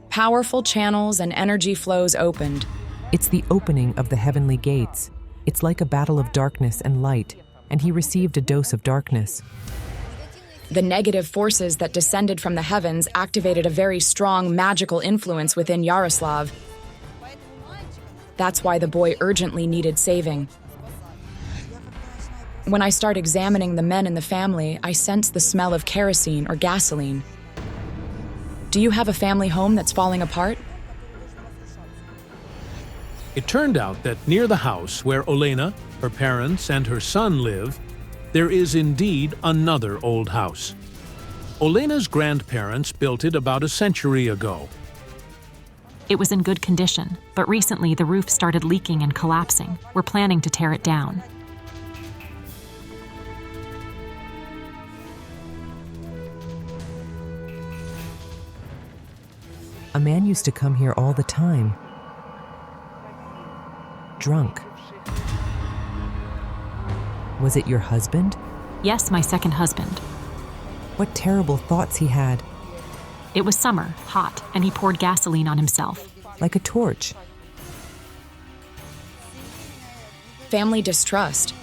Powerful channels and energy flows opened. It's the opening of the heavenly gates. It's like a battle of darkness and light, and he received a dose of darkness. The negative forces that descended from the heavens activated a very strong magical influence within Yaroslav. That's why the boy urgently needed saving. When I start examining the men in the family, I sense the smell of kerosene or gasoline. Do you have a family home that's falling apart? It turned out that near the house where Olena, her parents, and her son live, there is indeed another old house. Olena's grandparents built it about a century ago. It was in good condition, but recently the roof started leaking and collapsing. We're planning to tear it down. A man used to come here all the time. Drunk. Was it your husband? Yes, my second husband. What terrible thoughts he had. It was summer, hot, and he poured gasoline on himself. Like a torch. Family distrust.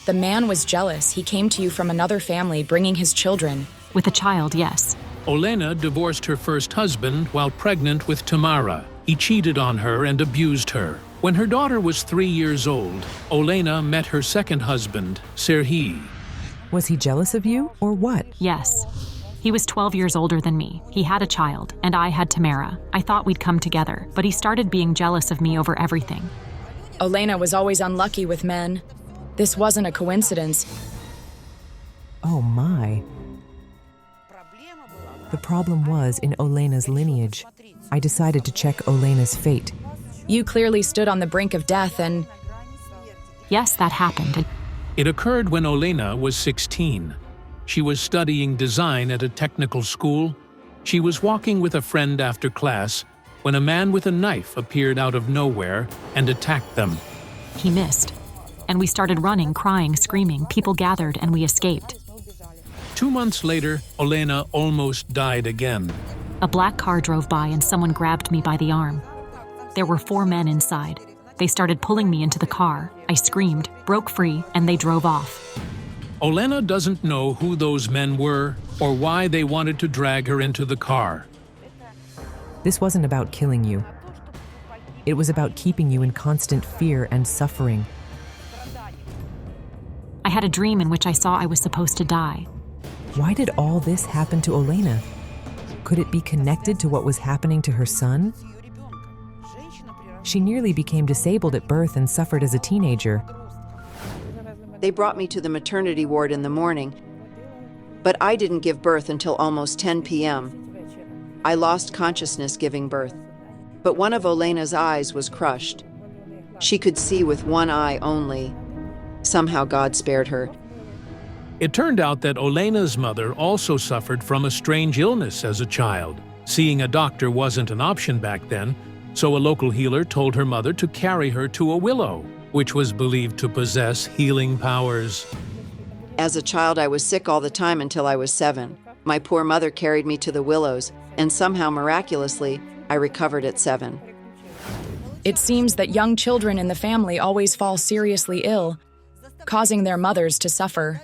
The man was jealous. He came to you from another family, bringing his children. With a child, yes. Olena divorced her first husband while pregnant with Tamara. He cheated on her and abused her. When her daughter was 3 years old, Olena met her second husband, Serhii. Was he jealous of you, or what? Yes. He was 12 years older than me. He had a child, and I had Tamara. I thought we'd come together, but he started being jealous of me over everything. Olena was always unlucky with men. This wasn't a coincidence. Oh my. The problem was in Olena's lineage. I decided to check Olena's fate. You clearly stood on the brink of death and... Yes, that happened. It occurred when Olena was 16. She was studying design at a technical school. She was walking with a friend after class when a man with a knife appeared out of nowhere and attacked them. He missed, and we started running, crying, screaming. People gathered, and we escaped. 2 months later, Olena almost died again. A black car drove by and someone grabbed me by the arm. There were 4 men inside. They started pulling me into the car. I screamed, broke free, and they drove off. Olena doesn't know who those men were or why they wanted to drag her into the car. This wasn't about killing you. It was about keeping you in constant fear and suffering. I had a dream in which I saw I was supposed to die. Why did all this happen to Olena? Could it be connected to what was happening to her son? She nearly became disabled at birth and suffered as a teenager. They brought me to the maternity ward in the morning, but I didn't give birth until almost 10 p.m. I lost consciousness giving birth, but one of Olena's eyes was crushed. She could see with one eye only. Somehow God spared her. It turned out that Olena's mother also suffered from a strange illness as a child. Seeing a doctor wasn't an option back then, so a local healer told her mother to carry her to a willow, which was believed to possess healing powers. As a child, I was sick all the time until I was 7. My poor mother carried me to the willows, and somehow, miraculously, I recovered at 7. It seems that young children in the family always fall seriously ill, causing their mothers to suffer.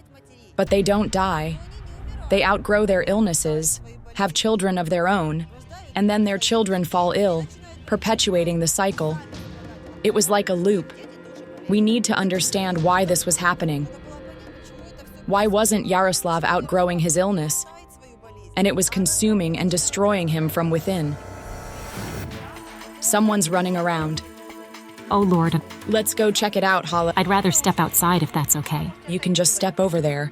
But they don't die. They outgrow their illnesses, have children of their own, and then their children fall ill, perpetuating the cycle. It was like a loop. We need to understand why this was happening. Why wasn't Yaroslav outgrowing his illness? And it was consuming and destroying him from within. Someone's running around. Oh, Lord. Let's go check it out, Hala. I'd rather step outside if that's okay. You can just step over there.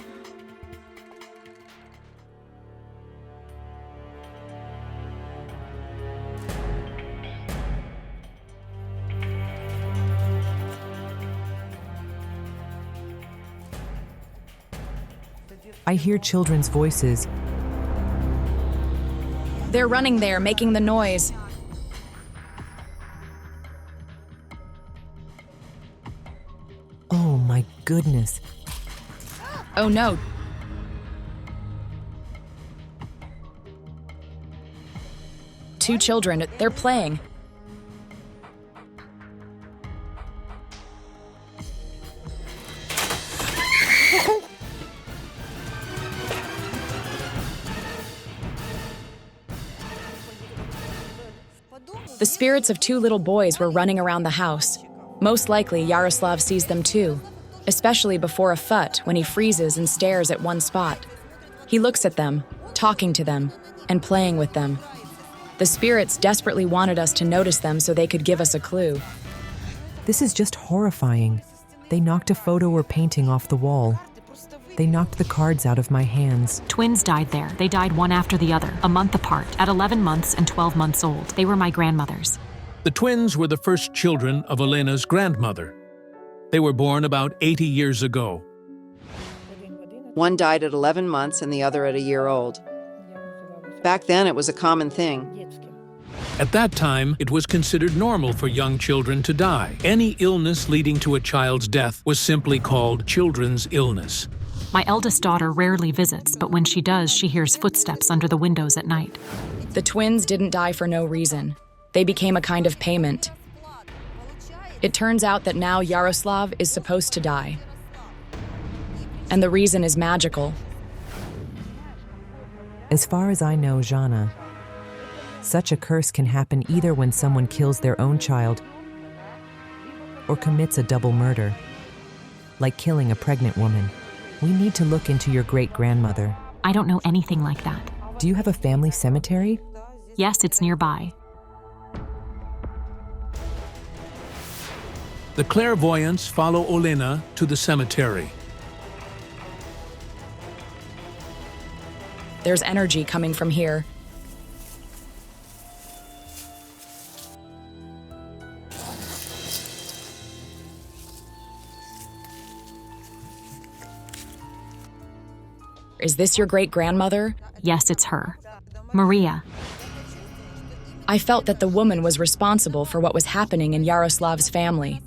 I hear children's voices. They're running there, making the noise. Oh my goodness. Oh no. Two children, they're playing. The spirits of 2 little boys were running around the house. Most likely, Yaroslav sees them too, especially before a fut when he freezes and stares at one spot. He looks at them, talking to them, and playing with them. The spirits desperately wanted us to notice them so they could give us a clue. This is just horrifying. They knocked a photo or painting off the wall. They knocked the cards out of my hands. Twins died there. They died one after the other, a month apart, at 11 months and 12 months old. They were my grandmothers. The twins were the first children of Olena's grandmother. They were born about 80 years ago. One died at 11 months and the other at a year old. Back then, it was a common thing. At that time, it was considered normal for young children to die. Any illness leading to a child's death was simply called children's illness. My eldest daughter rarely visits, but when she does, she hears footsteps under the windows at night. The twins didn't die for no reason. They became a kind of payment. It turns out that now Yaroslav is supposed to die. And the reason is magical. As far as I know, Jana, Such a curse can happen either when someone kills their own child or commits a double murder, like killing a pregnant woman. We need to look into your great-grandmother. I don't know anything like that. Do you have a family cemetery? Yes, it's nearby. The clairvoyants follow Olena to the cemetery. There's energy coming from here. Is this your great-grandmother? Yes, it's her. Maria. I felt that the woman was responsible for what was happening in Yaroslav's family.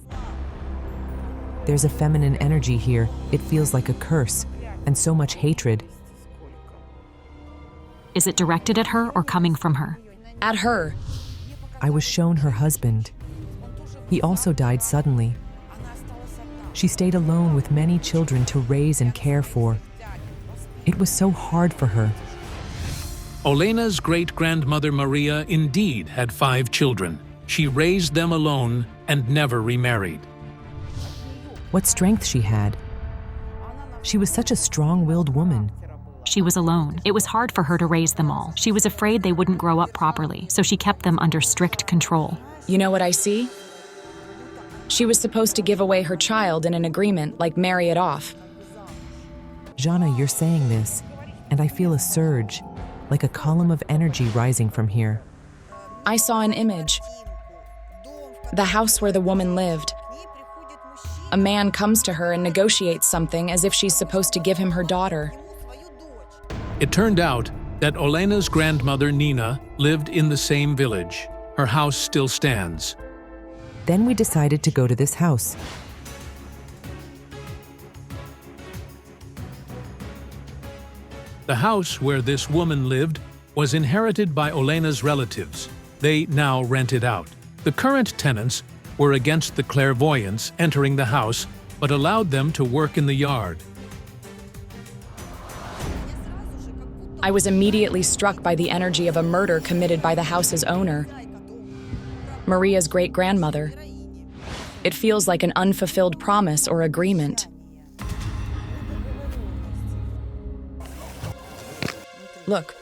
There's a feminine energy here. It feels like a curse, and so much hatred. Is it directed at her or coming from her? At her. I was shown her husband. He also died suddenly. She stayed alone with many children to raise and care for. It was so hard for her. Olena's great-grandmother Maria indeed had 5 children. She raised them alone and never remarried. What strength she had. She was such a strong-willed woman. She was alone. It was hard for her to raise them all. She was afraid they wouldn't grow up properly, so she kept them under strict control. You know what I see? She was supposed to give away her child in an agreement, like marry it off. Jana, you're saying this, and I feel a surge, like a column of energy rising from here. I saw an image. The house where the woman lived. A man comes to her and negotiates something as if she's supposed to give him her daughter. It turned out that Olena's grandmother Nina lived in the same village. Her house still stands. Then we decided to go to this house. The house where this woman lived was inherited by Olena's relatives. They now rent it out. The current tenants were against the clairvoyants entering the house, but allowed them to work in the yard. I was immediately struck by the energy of a murder committed by the house's owner, Maria's great-grandmother. It feels like an unfulfilled promise or agreement. Look.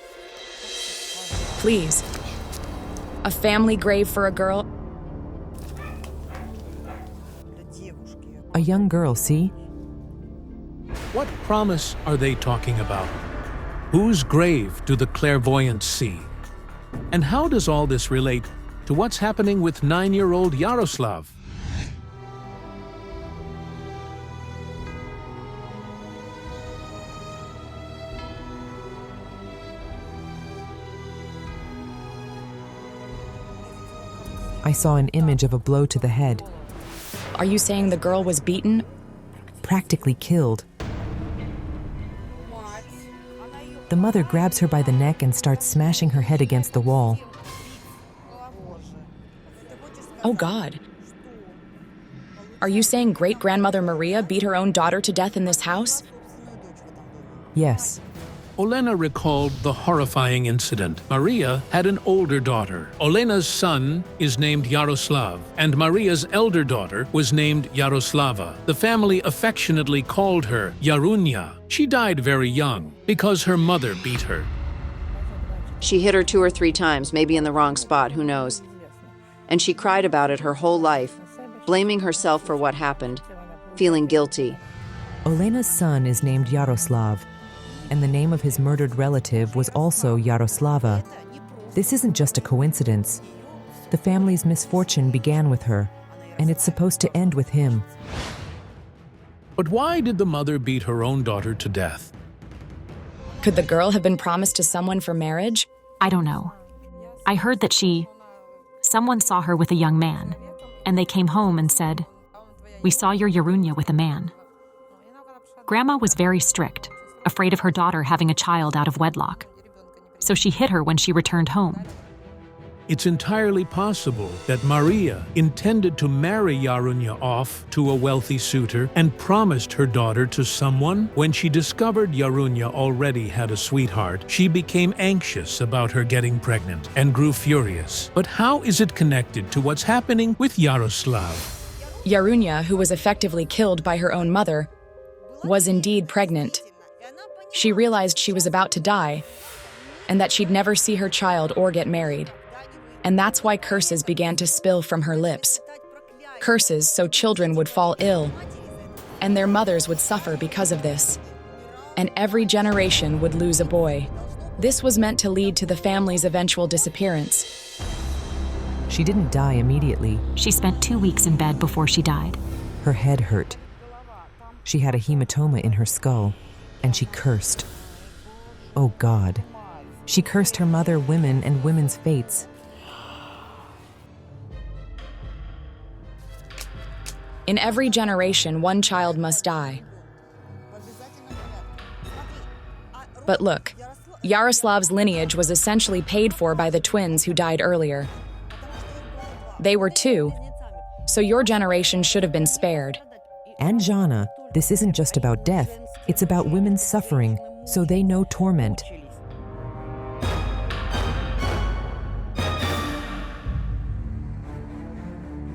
Please. A family grave for a girl. A young girl, see? What promise are they talking about? Whose grave do the clairvoyants see? And how does all this relate to what's happening with 9-year-old Yaroslav? I saw an image of a blow to the head. Are you saying the girl was beaten? Practically killed. The mother grabs her by the neck and starts smashing her head against the wall. Oh God. Are you saying great-grandmother Maria beat her own daughter to death in this house? Yes. Olena recalled the horrifying incident. Maria had an older daughter. Olena's son is named Yaroslav, and Maria's elder daughter was named Yaroslava. The family affectionately called her Yarunya. She died very young because her mother beat her. She hit her 2 or 3 times, maybe in the wrong spot, who knows. And she cried about it her whole life, blaming herself for what happened, feeling guilty. Olena's son is named Yaroslav, and the name of his murdered relative was also Yaroslava. This isn't just a coincidence. The family's misfortune began with her, and it's supposed to end with him. But why did the mother beat her own daughter to death? Could the girl have been promised to someone for marriage? I don't know. I heard that someone saw her with a young man, and they came home and said, "We saw your Yarunya with a man." Grandma was very strict, afraid of her daughter having a child out of wedlock. So she hit her when she returned home. It's entirely possible that Maria intended to marry Yarunya off to a wealthy suitor and promised her daughter to someone. When she discovered Yarunya already had a sweetheart, she became anxious about her getting pregnant and grew furious. But how is it connected to what's happening with Yaroslav? Yarunya, who was effectively killed by her own mother, was indeed pregnant. She realized she was about to die and that she'd never see her child or get married. And that's why curses began to spill from her lips. Curses so children would fall ill, and their mothers would suffer because of this. And every generation would lose a boy. This was meant to lead to the family's eventual disappearance. She didn't die immediately. She spent 2 weeks in bed before she died. Her head hurt. She had a hematoma in her skull, and she cursed. Oh God. She cursed her mother, women, and women's fates. In every generation, one child must die. But look, Yaroslav's lineage was essentially paid for by the twins who died earlier. They were 2, so your generation should have been spared. And Jana, this isn't just about death, it's about women's suffering, so they know torment.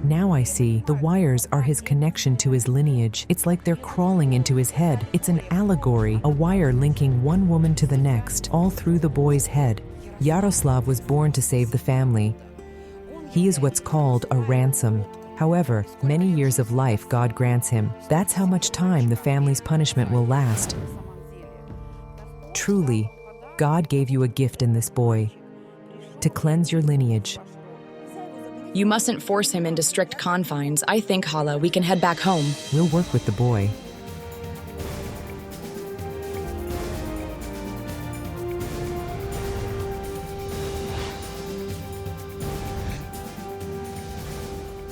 Now I see, the wires are his connection to his lineage. It's like they're crawling into his head. It's an allegory, a wire linking one woman to the next, all through the boy's head. Yaroslav was born to save the family. He is what's called a ransom. However, many years of life God grants him. That's how much time the family's punishment will last. Truly, God gave you a gift in this boy, to cleanse your lineage. You mustn't force him into strict confines. I think, Hala, we can head back home. We'll work with the boy.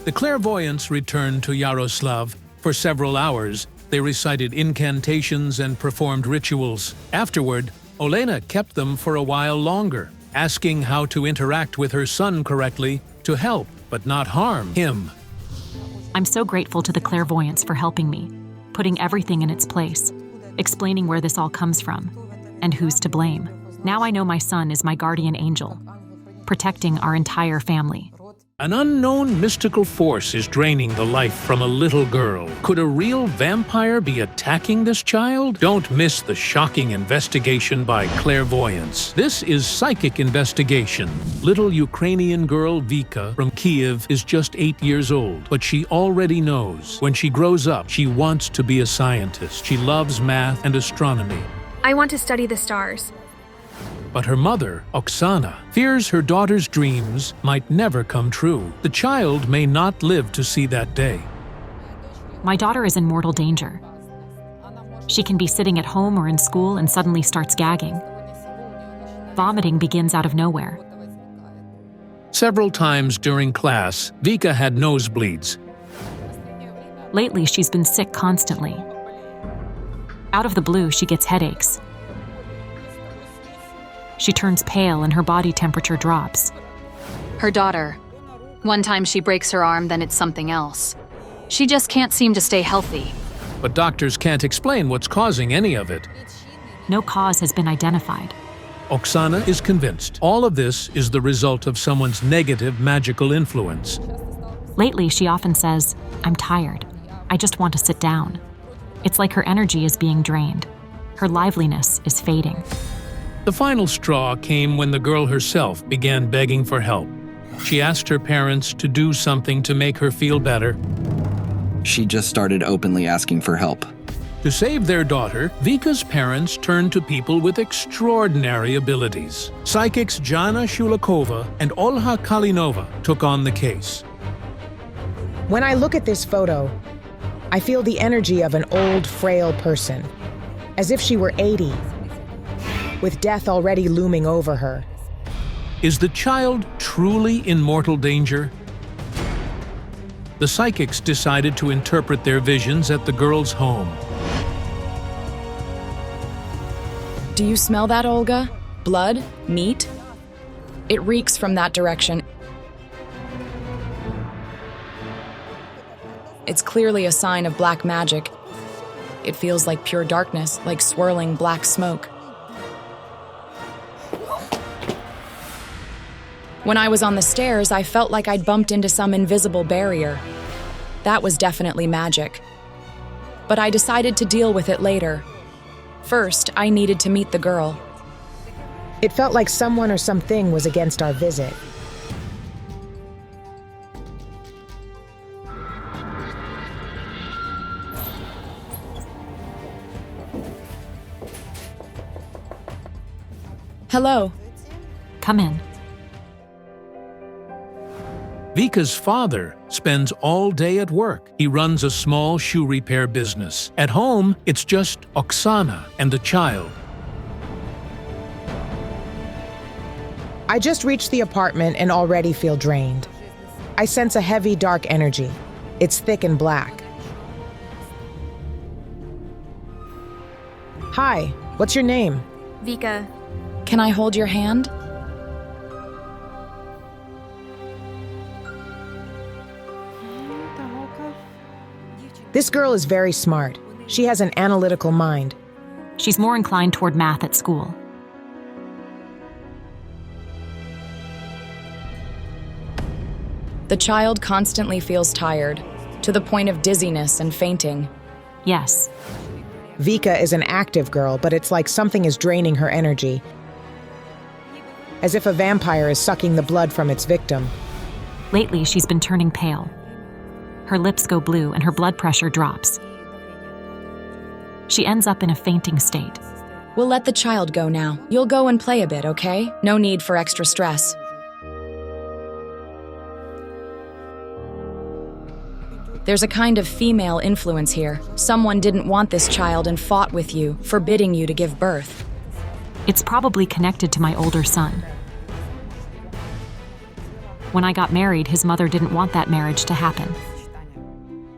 The clairvoyants returned to Yaroslav. For several hours, they recited incantations and performed rituals. Afterward, Olena kept them for a while longer, asking how to interact with her son correctly to help but not harm him. I'm so grateful to the clairvoyants for helping me, putting everything in its place, explaining where this all comes from, and who's to blame. Now I know my son is my guardian angel, protecting our entire family. An unknown mystical force is draining the life from a little girl. Could a real vampire be attacking this child? Don't miss the shocking investigation by clairvoyants. This is Psychic Investigation. Little Ukrainian girl Vika from Kiev is just 8 years old, but she already knows. When she grows up, she wants to be a scientist. She loves math and astronomy. I want to study the stars. But her mother, Oksana, fears her daughter's dreams might never come true. The child may not live to see that day. My daughter is in mortal danger. She can be sitting at home or in school and suddenly starts gagging. Vomiting begins out of nowhere. Several times during class, Vika had nosebleeds. Lately, she's been sick constantly. Out of the blue, she gets headaches. She turns pale and her body temperature drops. Her daughter. One time she breaks her arm, then it's something else. She just can't seem to stay healthy. But doctors can't explain what's causing any of it. No cause has been identified. Oksana is convinced all of this is the result of someone's negative magical influence. Lately, she often says, "I'm tired. I just want to sit down." It's like her energy is being drained. Her liveliness is fading. The final straw came when the girl herself began begging for help. She asked her parents to do something to make her feel better. She just started openly asking for help. To save their daughter, Vika's parents turned to people with extraordinary abilities. Psychics Jana Shulakova and Olha Kalinova took on the case. When I look at this photo, I feel the energy of an old, frail person, as if she were 80. With death already looming over her. Is the child truly in mortal danger? The psychics decided to interpret their visions at the girl's home. Do you smell that, Olga? Blood? Meat? It reeks from that direction. It's clearly a sign of black magic. It feels like pure darkness, like swirling black smoke. When I was on the stairs, I felt like I'd bumped into some invisible barrier. That was definitely magic. But I decided to deal with it later. First, I needed to meet the girl. It felt like someone or something was against our visit. Hello. Come in. Vika's father spends all day at work. He runs a small shoe repair business. At home, it's just Oksana and the child. I just reached the apartment and already feel drained. I sense a heavy, dark energy. It's thick and black. Hi, what's your name? Vika. Can I hold your hand? This girl is very smart. She has an analytical mind. She's more inclined toward math at school. The child constantly feels tired, to the point of dizziness and fainting. Yes. Vika is an active girl, but it's like something is draining her energy. As if a vampire is sucking the blood from its victim. Lately, she's been turning pale. Her lips go blue and her blood pressure drops. She ends up in a fainting state. We'll let the child go now. You'll go and play a bit, okay? No need for extra stress. There's a kind of female influence here. Someone didn't want this child and fought with you, forbidding you to give birth. It's probably connected to my older son. When I got married, his mother didn't want that marriage to happen.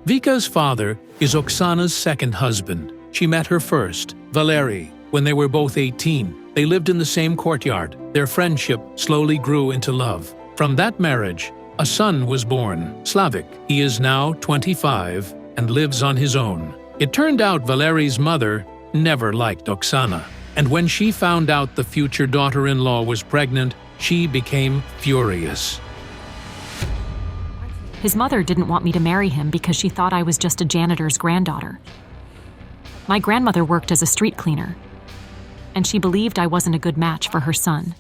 Vika's father is Oksana's second husband. She met her first, Valery, when they were both 18. They lived in the same courtyard. Their friendship slowly grew into love. From that marriage, a son was born, Slavik. He is now 25 and lives on his own. It turned out Valery's mother never liked Oksana, and when she found out the future daughter-in-law was pregnant, she became furious. His mother didn't want me to marry him because she thought I was just a janitor's granddaughter. My grandmother worked as a street cleaner, and she believed I wasn't a good match for her son.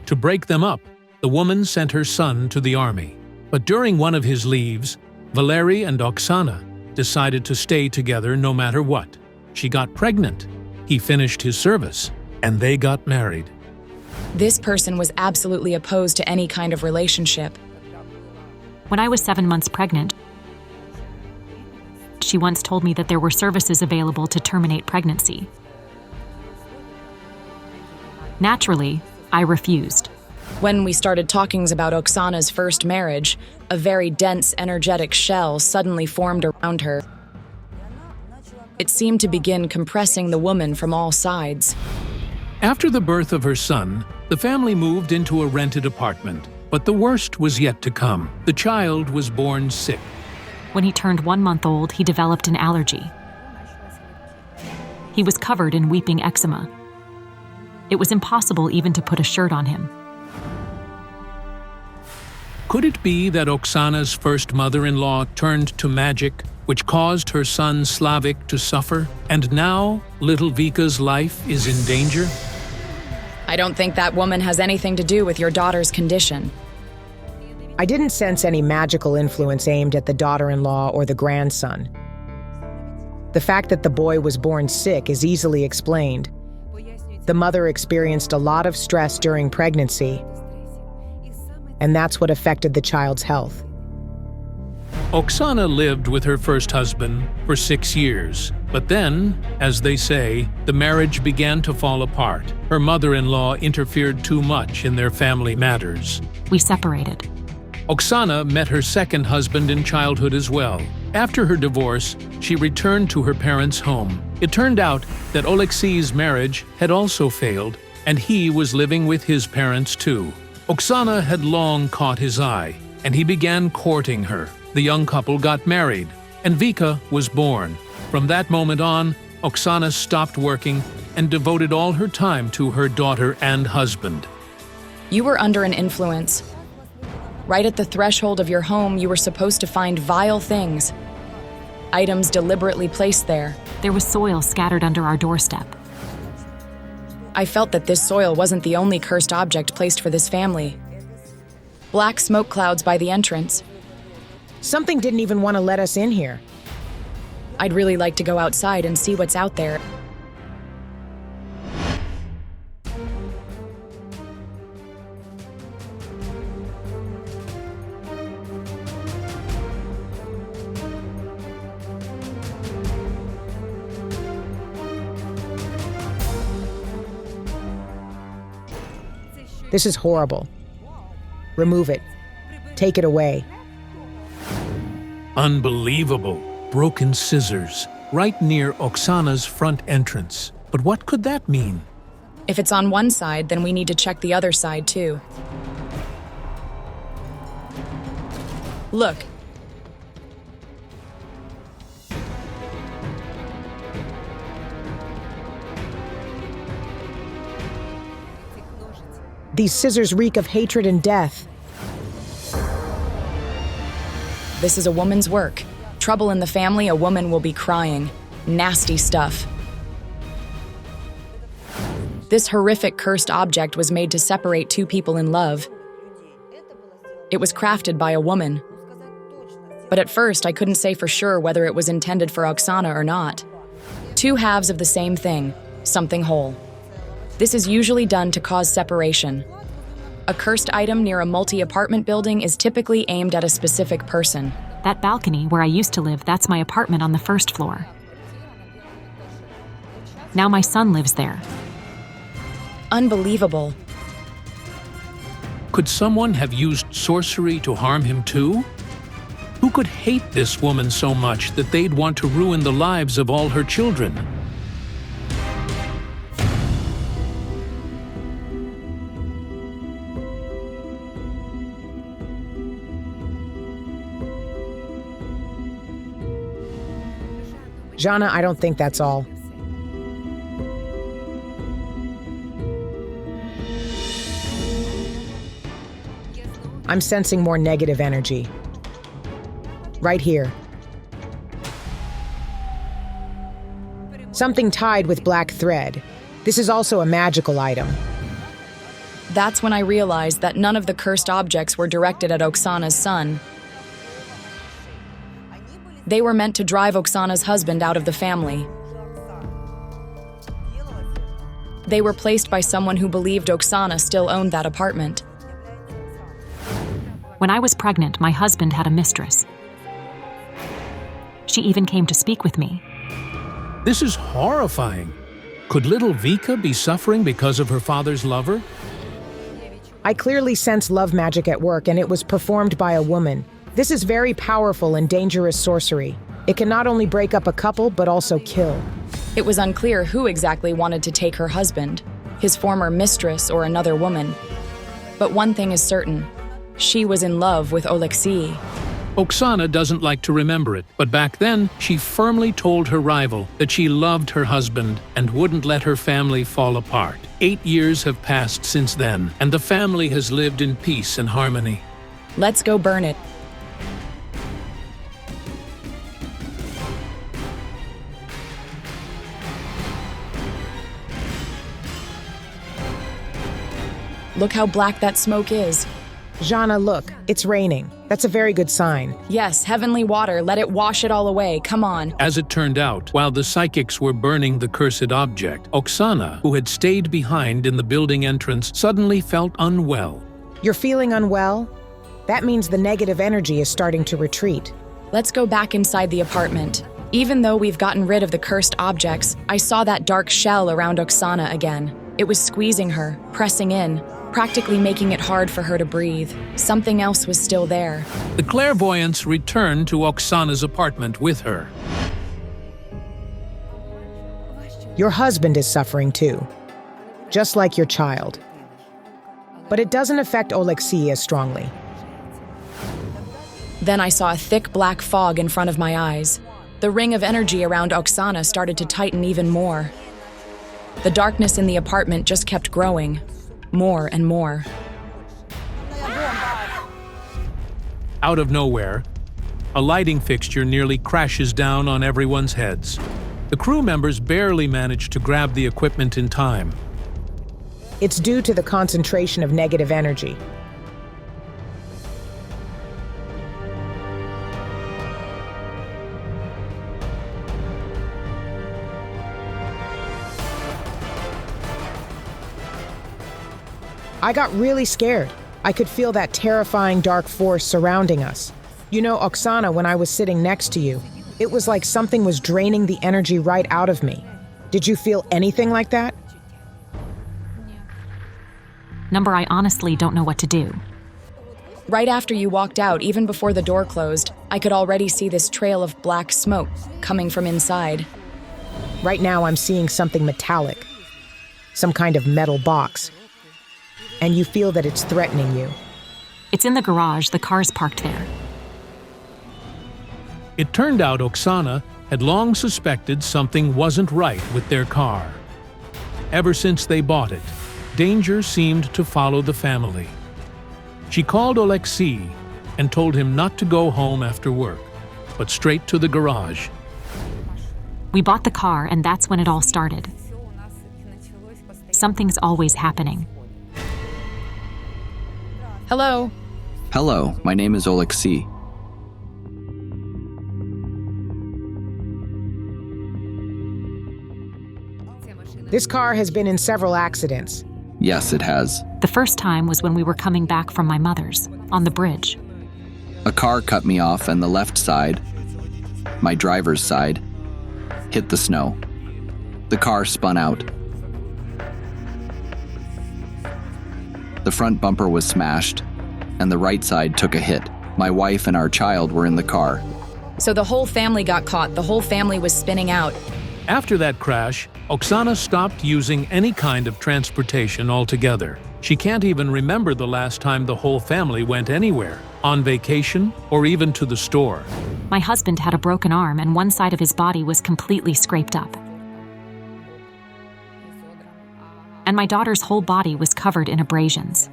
To break them up, the woman sent her son to the army. But during one of his leaves, Valery and Oksana decided to stay together no matter what. She got pregnant. He finished his service, and they got married. This person was absolutely opposed to any kind of relationship. When I was 7 months pregnant, she once told me that there were services available to terminate pregnancy. Naturally, I refused. When we started talking about Oksana's first marriage, a very dense, energetic shell suddenly formed around her. It seemed to begin compressing the woman from all sides. After the birth of her son, the family moved into a rented apartment. But the worst was yet to come. The child was born sick. When he turned 1 month old, he developed an allergy. He was covered in weeping eczema. It was impossible even to put a shirt on him. Could it be that Oksana's first mother-in-law turned to magic, which caused her son Slavik to suffer, and now little Vika's life is in danger? I don't think that woman has anything to do with your daughter's condition. I didn't sense any magical influence aimed at the daughter-in-law or the grandson. The fact that the boy was born sick is easily explained. The mother experienced a lot of stress during pregnancy, and that's what affected the child's health. Oksana lived with her first husband for 6 years, but then, as they say, the marriage began to fall apart. Her mother-in-law interfered too much in their family matters. We separated. Oksana met her second husband in childhood as well. After her divorce, she returned to her parents' home. It turned out that Oleksiy's marriage had also failed, and he was living with his parents too. Oksana had long caught his eye, and he began courting her. The young couple got married, and Vika was born. From that moment on, Oksana stopped working and devoted all her time to her daughter and husband. You were under an influence. Right at the threshold of your home, you were supposed to find vile things. Items deliberately placed there. There was soil scattered under our doorstep. I felt that this soil wasn't the only cursed object placed for this family. Black smoke clouds by the entrance. Something didn't even want to let us in here. I'd really like to go outside and see what's out there. This is horrible. Remove it. Take it away. Unbelievable. Broken scissors, right near Oksana's front entrance. But what could that mean? If it's on one side, then we need to check the other side too. Look. These scissors reek of hatred and death. This is a woman's work. Trouble in the family, a woman will be crying. Nasty stuff. This horrific cursed object was made to separate two people in love. It was crafted by a woman. But at first, I couldn't say for sure whether it was intended for Oksana or not. Two halves of the same thing, something whole. This is usually done to cause separation. A cursed item near a multi-apartment building is typically aimed at a specific person. That balcony where I used to live, that's my apartment on the first floor. Now my son lives there. Unbelievable. Could someone have used sorcery to harm him too? Who could hate this woman so much that they'd want to ruin the lives of all her children? Jana, I don't think that's all. I'm sensing more negative energy. Right here. Something tied with black thread. This is also a magical item. That's when I realized that none of the cursed objects were directed at Oksana's son. They were meant to drive Oksana's husband out of the family. They were placed by someone who believed Oksana still owned that apartment. When I was pregnant, my husband had a mistress. She even came to speak with me. This is horrifying. Could little Vika be suffering because of her father's lover? I clearly sense love magic at work, and it was performed by a woman. This is very powerful and dangerous sorcery. It can not only break up a couple, but also kill. It was unclear who exactly wanted to take her husband, his former mistress or another woman. But one thing is certain. She was in love with Oleksiy. Oksana doesn't like to remember it, but back then, she firmly told her rival that she loved her husband and wouldn't let her family fall apart. 8 years have passed since then, and the family has lived in peace and harmony. Let's go burn it. Look how black that smoke is. Jana, look, it's raining. That's a very good sign. Yes, heavenly water, let it wash it all away, come on. As it turned out, while the psychics were burning the cursed object, Oksana, who had stayed behind in the building entrance, suddenly felt unwell. You're feeling unwell? That means the negative energy is starting to retreat. Let's go back inside the apartment. Even though we've gotten rid of the cursed objects, I saw that dark shell around Oksana again. It was squeezing her, pressing in, practically making it hard for her to breathe. Something else was still there. The clairvoyance returned to Oksana's apartment with her. Your husband is suffering too. just like your child. But it doesn't affect Oleksiy as strongly. Then I saw a thick black fog in front of my eyes. The ring of energy around Oksana started to tighten even more. The darkness in the apartment just kept growing, more and more. Out of nowhere, a lighting fixture nearly crashes down on everyone's heads. The crew members barely manage to grab the equipment in time. It's due to the concentration of negative energy. I got really scared. I could feel that terrifying dark force surrounding us. You know, Oksana, when I was sitting next to you, it was like something was draining the energy right out of me. Did you feel anything like that? Number, I honestly don't know what to do. Right after you walked out, even before the door closed, I could already see this trail of black smoke coming from inside. Right now I'm seeing something metallic, some kind of metal box. And you feel that it's threatening you. It's in the garage. The car's parked there. It turned out Oksana had long suspected something wasn't right with their car. Ever since they bought it, danger seemed to follow the family. She called Oleksiy and told him not to go home after work, but straight to the garage. We bought the car, and that's when it all started. Something's always happening. Hello. Hello, my name is Oleksiy. This car has been in several accidents. Yes, it has. The first time was when we were coming back from my mother's, on the bridge. A car cut me off and the left side, my driver's side, hit the snow. The car spun out. The front bumper was smashed, and the right side took a hit. My wife and our child were in the car. So the whole family got caught. The whole family was spinning out. After that crash, Oksana stopped using any kind of transportation altogether. She can't even remember the last time the whole family went anywhere, on vacation or even to the store. My husband had a broken arm, and one side of his body was completely scraped up. And my daughter's whole body was covered in abrasions.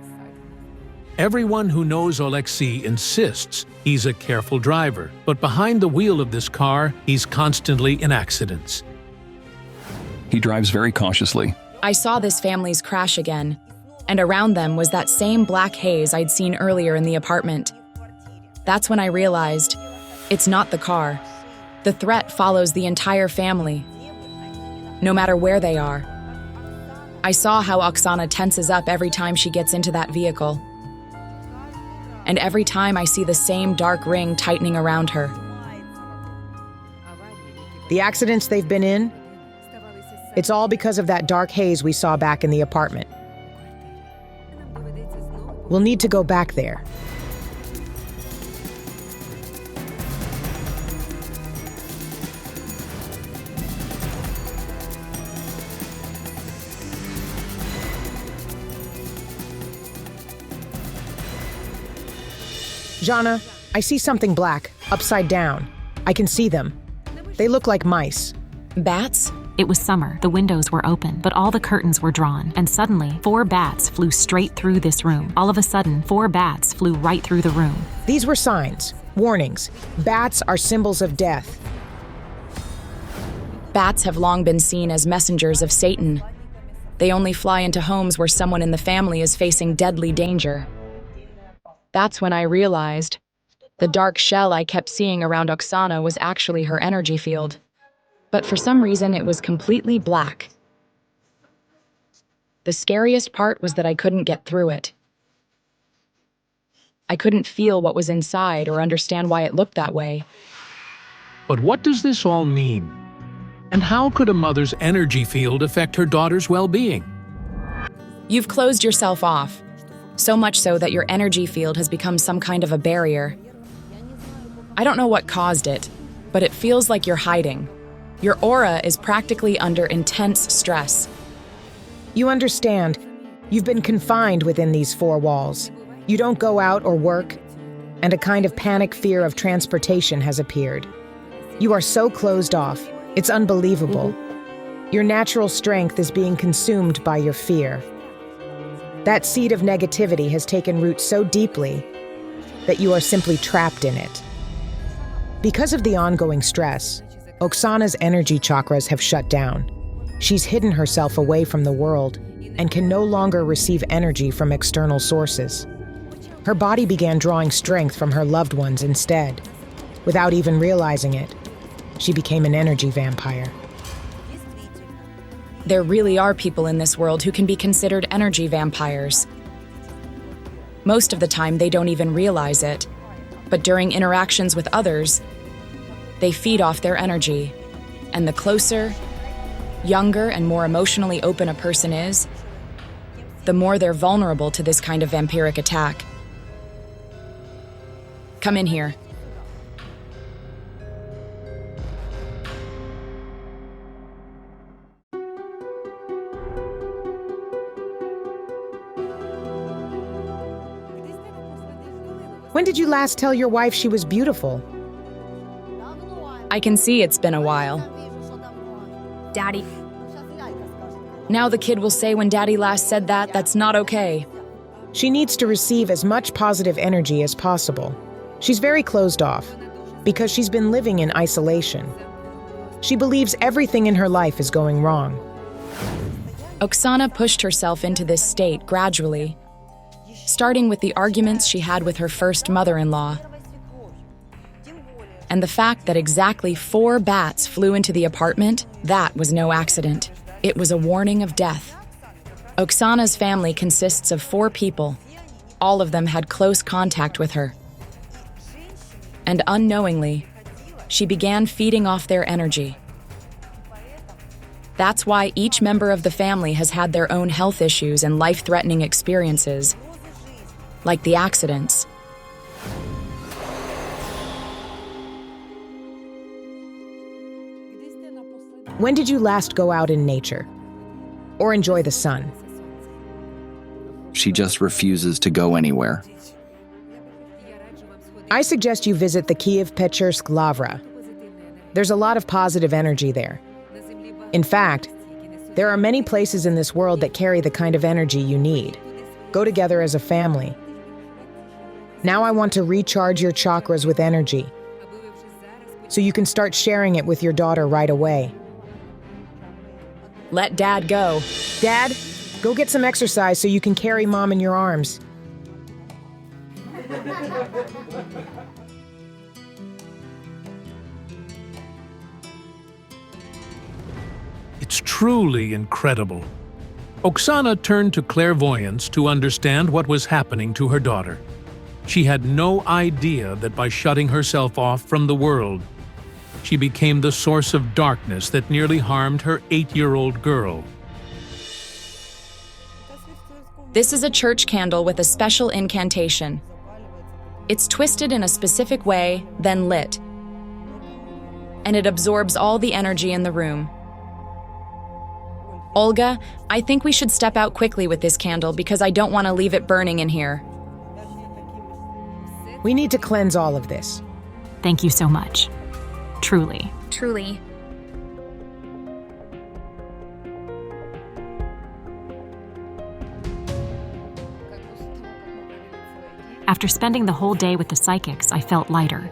Everyone who knows Oleksiy insists he's a careful driver, but behind the wheel of this car, he's constantly in accidents. He drives very cautiously. I saw this family's crash again, and around them was that same black haze I'd seen earlier in the apartment. That's when I realized it's not the car. The threat follows the entire family, no matter where they are. I saw how Oksana tenses up every time she gets into that vehicle. And every time I see the same dark ring tightening around her. The accidents they've been in, it's all because of that dark haze we saw back in the apartment. We'll need to go back there. Jana, I see something black, upside down. I can see them. They look like mice. Bats? It was summer. The windows were open, but all the curtains were drawn. And suddenly, 4 bats flew straight through this room. All of a sudden, 4 bats flew right through the room. These were signs, warnings. Bats are symbols of death. Bats have long been seen as messengers of Satan. They only fly into homes where someone in the family is facing deadly danger. That's when I realized the dark shell I kept seeing around Oksana was actually her energy field. But for some reason, it was completely black. The scariest part was that I couldn't get through it. I couldn't feel what was inside or understand why it looked that way. But what does this all mean? And how could a mother's energy field affect her daughter's well-being? You've closed yourself off. So much so that your energy field has become some kind of a barrier. I don't know what caused it, but it feels like you're hiding. Your aura is practically under intense stress. You understand, you've been confined within these four walls. You don't go out or work, and a kind of panic fear of transportation has appeared. You are so closed off, it's unbelievable. Your natural strength is being consumed by your fear. That seed of negativity has taken root so deeply that you are simply trapped in it. Because of the ongoing stress, Oksana's energy chakras have shut down. She's hidden herself away from the world and can no longer receive energy from external sources. Her body began drawing strength from her loved ones instead. Without even realizing it, she became an energy vampire. There really are people in this world who can be considered energy vampires. Most of the time, they don't even realize it. But during interactions with others, they feed off their energy. And the closer, younger, and more emotionally open a person is, the more they're vulnerable to this kind of vampiric attack. Come in here. When did you last tell your wife she was beautiful? I can see it's been a while. Daddy. Now the kid will say when Daddy last said that, that's not okay. She needs to receive as much positive energy as possible. She's very closed off because she's been living in isolation. She believes everything in her life is going wrong. Oksana pushed herself into this state gradually, starting with the arguments she had with her first mother-in-law. And the fact that exactly 4 bats flew into the apartment, that was no accident. It was a warning of death. Oksana's family consists of 4 people. All of them had close contact with her. And unknowingly, she began feeding off their energy. That's why each member of the family has had their own health issues and life-threatening experiences, like the accidents. When did you last go out in nature? Or enjoy the sun? She just refuses to go anywhere. I suggest you visit the Kiev-Pechersk Lavra. There's a lot of positive energy there. In fact, there are many places in this world that carry the kind of energy you need. Go together as a family. Now I want to recharge your chakras with energy, so you can start sharing it with your daughter right away. Let Dad go. Dad, go get some exercise so you can carry Mom in your arms. It's truly incredible. Oksana turned to clairvoyance to understand what was happening to her daughter. She had no idea that by shutting herself off from the world, she became the source of darkness that nearly harmed her 8-year-old girl. This is a church candle with a special incantation. It's twisted in a specific way, then lit. And it absorbs all the energy in the room. Olga, I think we should step out quickly with this candle because I don't want to leave it burning in here. We need to cleanse all of this. Thank you so much. Truly. Truly. After spending the whole day with the psychics, I felt lighter.